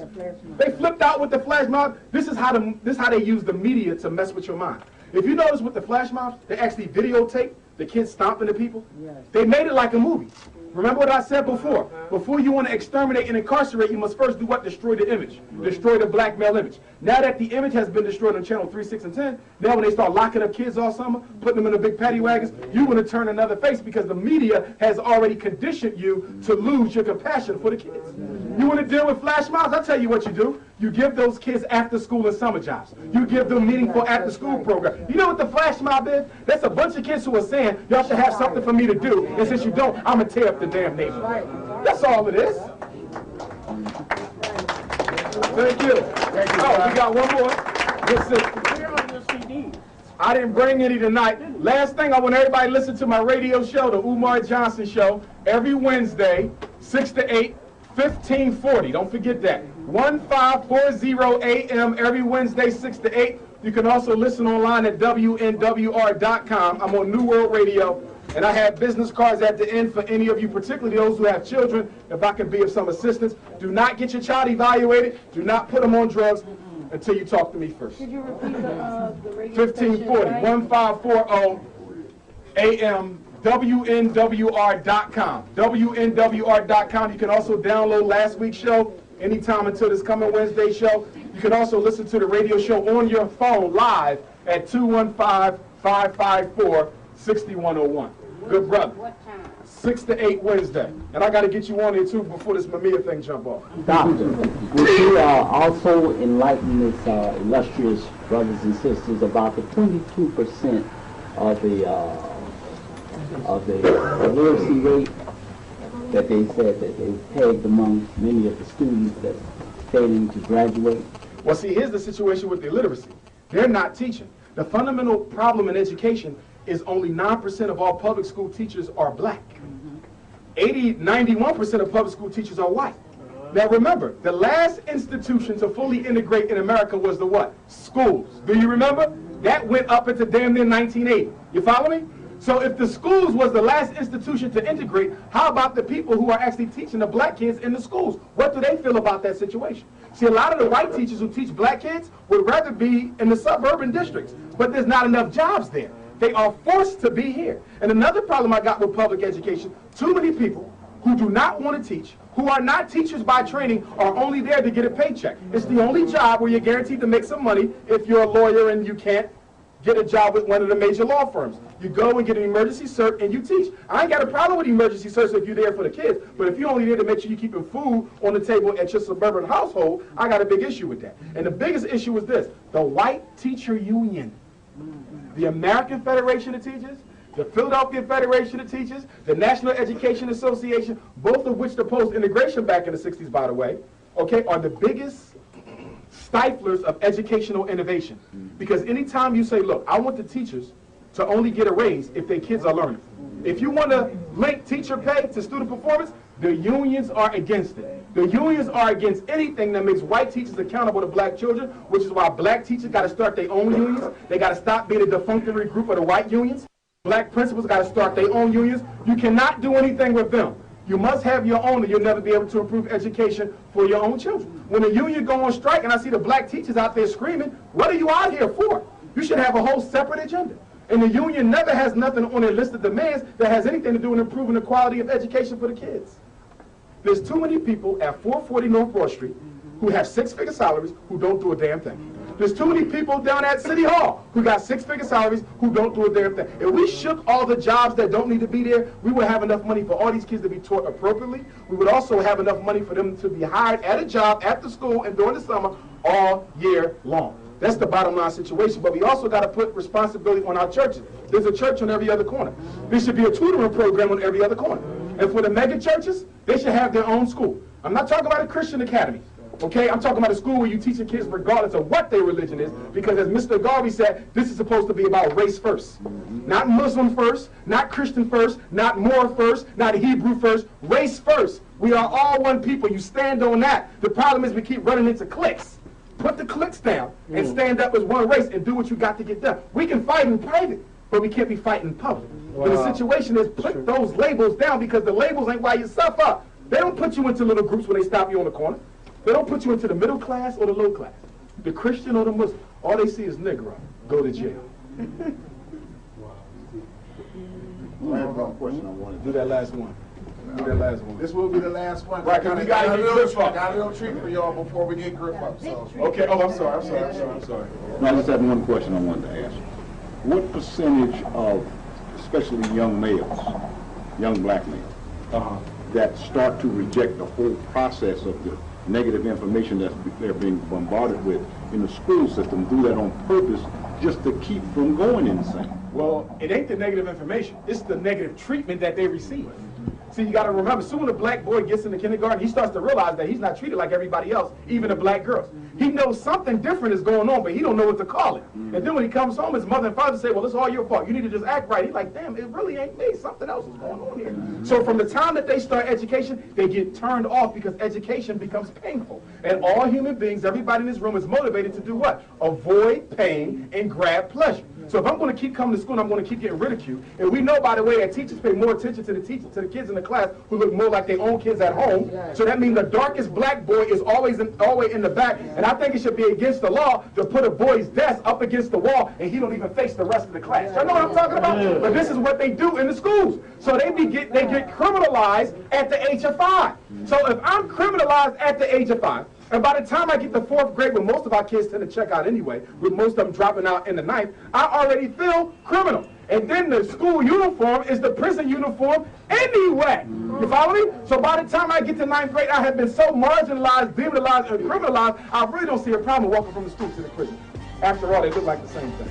They flipped out with the flash mob. This is how they use the media to mess with your mind. If you notice with the flash mobs, they actually videotape the kids stomping the people. They made it like a movie. Remember what I said before? Before you want to exterminate and incarcerate, you must first do what? Destroy the image. Destroy the black male image. Now that the image has been destroyed on channel 3, 6, and 10, now when they start locking up kids all summer, putting them in the big paddy wagons, you want to turn another face because the media has already conditioned you to lose your compassion for the kids. You want to deal with flash mobs? I'll tell you what you do. You give those kids after school and summer jobs. You give them meaningful after school program. You know what the flash mob is? That's a bunch of kids who are saying, y'all should have something for me to do, and since you don't, I'm going to tear up the damn neighborhood. That's all it is. Thank you. Oh, we got one more. Listen, I didn't bring any tonight. Last thing, I want everybody to listen to my radio show, the Umar Johnson Show, every Wednesday, 6 to 8, 1540. Don't forget that. 1540 a.m. every Wednesday, 6 to 8. You can also listen online at WNWR.com. I'm on New World Radio, and I have business cards at the end for any of you, particularly those who have children, if I can be of some assistance. Do not get your child evaluated. Do not put them on drugs until you talk to me first. Could you repeat the radio 1540, 1540 a.m. WNWR.com. WNWR.com. You can also download last week's show anytime until this coming Wednesday show. You can also listen to the radio show on your phone live at 215-554-6101. Good brother. What time? 6 to 8 Wednesday. And I got to get you on here too before this Mamiya thing jump off. Doctor, would you also enlighten this illustrious brothers and sisters about the 22% of the literacy rate that they said that they pegged among many of the students that's failing to graduate? Well, see, here's the situation with the illiteracy. They're not teaching. The fundamental problem in education is only 9% of all public school teachers are black. 91% of public school teachers are white. Now remember, the last institution to fully integrate in America was the what? Schools. Do you remember? That went up into damn near 1980. You follow me? So if the schools was the last institution to integrate, how about the people who are actually teaching the black kids in the schools? What do they feel about that situation? See, a lot of the white teachers who teach black kids would rather be in the suburban districts, but there's not enough jobs there. They are forced to be here. And another problem I got with public education, too many people who do not want to teach, who are not teachers by training, are only there to get a paycheck. It's the only job where you're guaranteed to make some money if you're a lawyer and you can't get a job with one of the major law firms. You go and get an emergency cert and you teach. I ain't got a problem with emergency certs if you're there for the kids, but if you're only there to make sure you're keeping food on the table at your suburban household, I got a big issue with that. And the biggest issue is this: the white teacher union. The American Federation of Teachers, the Philadelphia Federation of Teachers, the National Education Association, both of which opposed integration back in the 60s, by the way, okay, are the biggest stiflers of educational innovation. Because anytime you say, look, I want the teachers to only get a raise if their kids are learning. If you want to link teacher pay to student performance, the unions are against it. The unions are against anything that makes white teachers accountable to black children, which is why black teachers got to start their own unions. They got to stop being a defunctory group of the white unions. Black principals got to start their own unions. You cannot do anything with them. You must have your own, or you'll never be able to improve education for your own children. When the union go on strike and I see the black teachers out there screaming, what are you out here for? You should have a whole separate agenda. And the union never has nothing on their list of demands that has anything to do with improving the quality of education for the kids. There's too many people at 440 North Broad Street who have six-figure salaries who don't do a damn thing. There's too many people down at City Hall who got six-figure salaries who don't do a damn thing. If we shook all the jobs that don't need to be there, we would have enough money for all these kids to be taught appropriately. We would also have enough money for them to be hired at a job at the school and during the summer all year long. That's the bottom line situation. But we also got to put responsibility on our churches. There's a church on every other corner. There should be a tutoring program on every other corner. And for the mega churches, they should have their own school. I'm not talking about a Christian academy. Okay, I'm talking about a school where you teach your kids regardless of what their religion is, because as Mr. Garvey said, this is supposed to be about race first. Not Muslim first, not Christian first, not Moor first, not Hebrew first, race first. We are all one people. You stand on that. The problem is we keep running into cliques. Put the cliques down and stand up as one race and do what you got to get done. We can fight in private, but we can't be fighting in public. Wow. But the situation is put those labels down, because the labels ain't why you suffer. They don't put you into little groups when they stop you on the corner. They don't put you into the middle class or the low class, the Christian or the Muslim. All they see is Negro. Go to jail. I have one question I wanted to do. That last one. Do that last one. This will be the last one. Right, because we got a little treat for y'all before we get grip up. So. Okay. Oh, I'm sorry. No, I just had one question I wanted to ask. What percentage of, especially young males, young black males, that start to reject the whole process of the negative information that they're being bombarded with in the school system, do that on purpose just to keep from going insane? Well, it ain't the negative information. It's the negative treatment that they receive. See, you got to remember, soon when a black boy gets into kindergarten, he starts to realize that he's not treated like everybody else, even the black girls. He knows something different is going on, but he don't know what to call it. And then when he comes home, his mother and father say, well, it's all your fault. You need to just act right. He's like, damn, it really ain't me. Something else is going on here. So from the time that they start education, they get turned off because education becomes painful. And all human beings, everybody in this room is motivated to do what? Avoid pain and grab pleasure. So if I'm going to keep coming to school and I'm going to keep getting ridiculed, and we know, by the way, that teachers pay more attention to the kids in the class who look more like their own kids at home. So that means the darkest black boy is always in the back. And I think it should be against the law to put a boy's desk up against the wall and he don't even face the rest of the class. You know what I'm talking about? But this is what they do in the schools. So they get criminalized at the age of 5. So if I'm criminalized at the age of 5, and by the time I get to 4th grade, when most of our kids tend to check out anyway, with most of them dropping out in the 9th, I already feel criminal. And then the school uniform is the prison uniform anyway. You follow me? So by the time I get to 9th grade, I have been so marginalized, demonized, and criminalized, I really don't see a problem walking from the school to the prison. After all, they look like the same thing.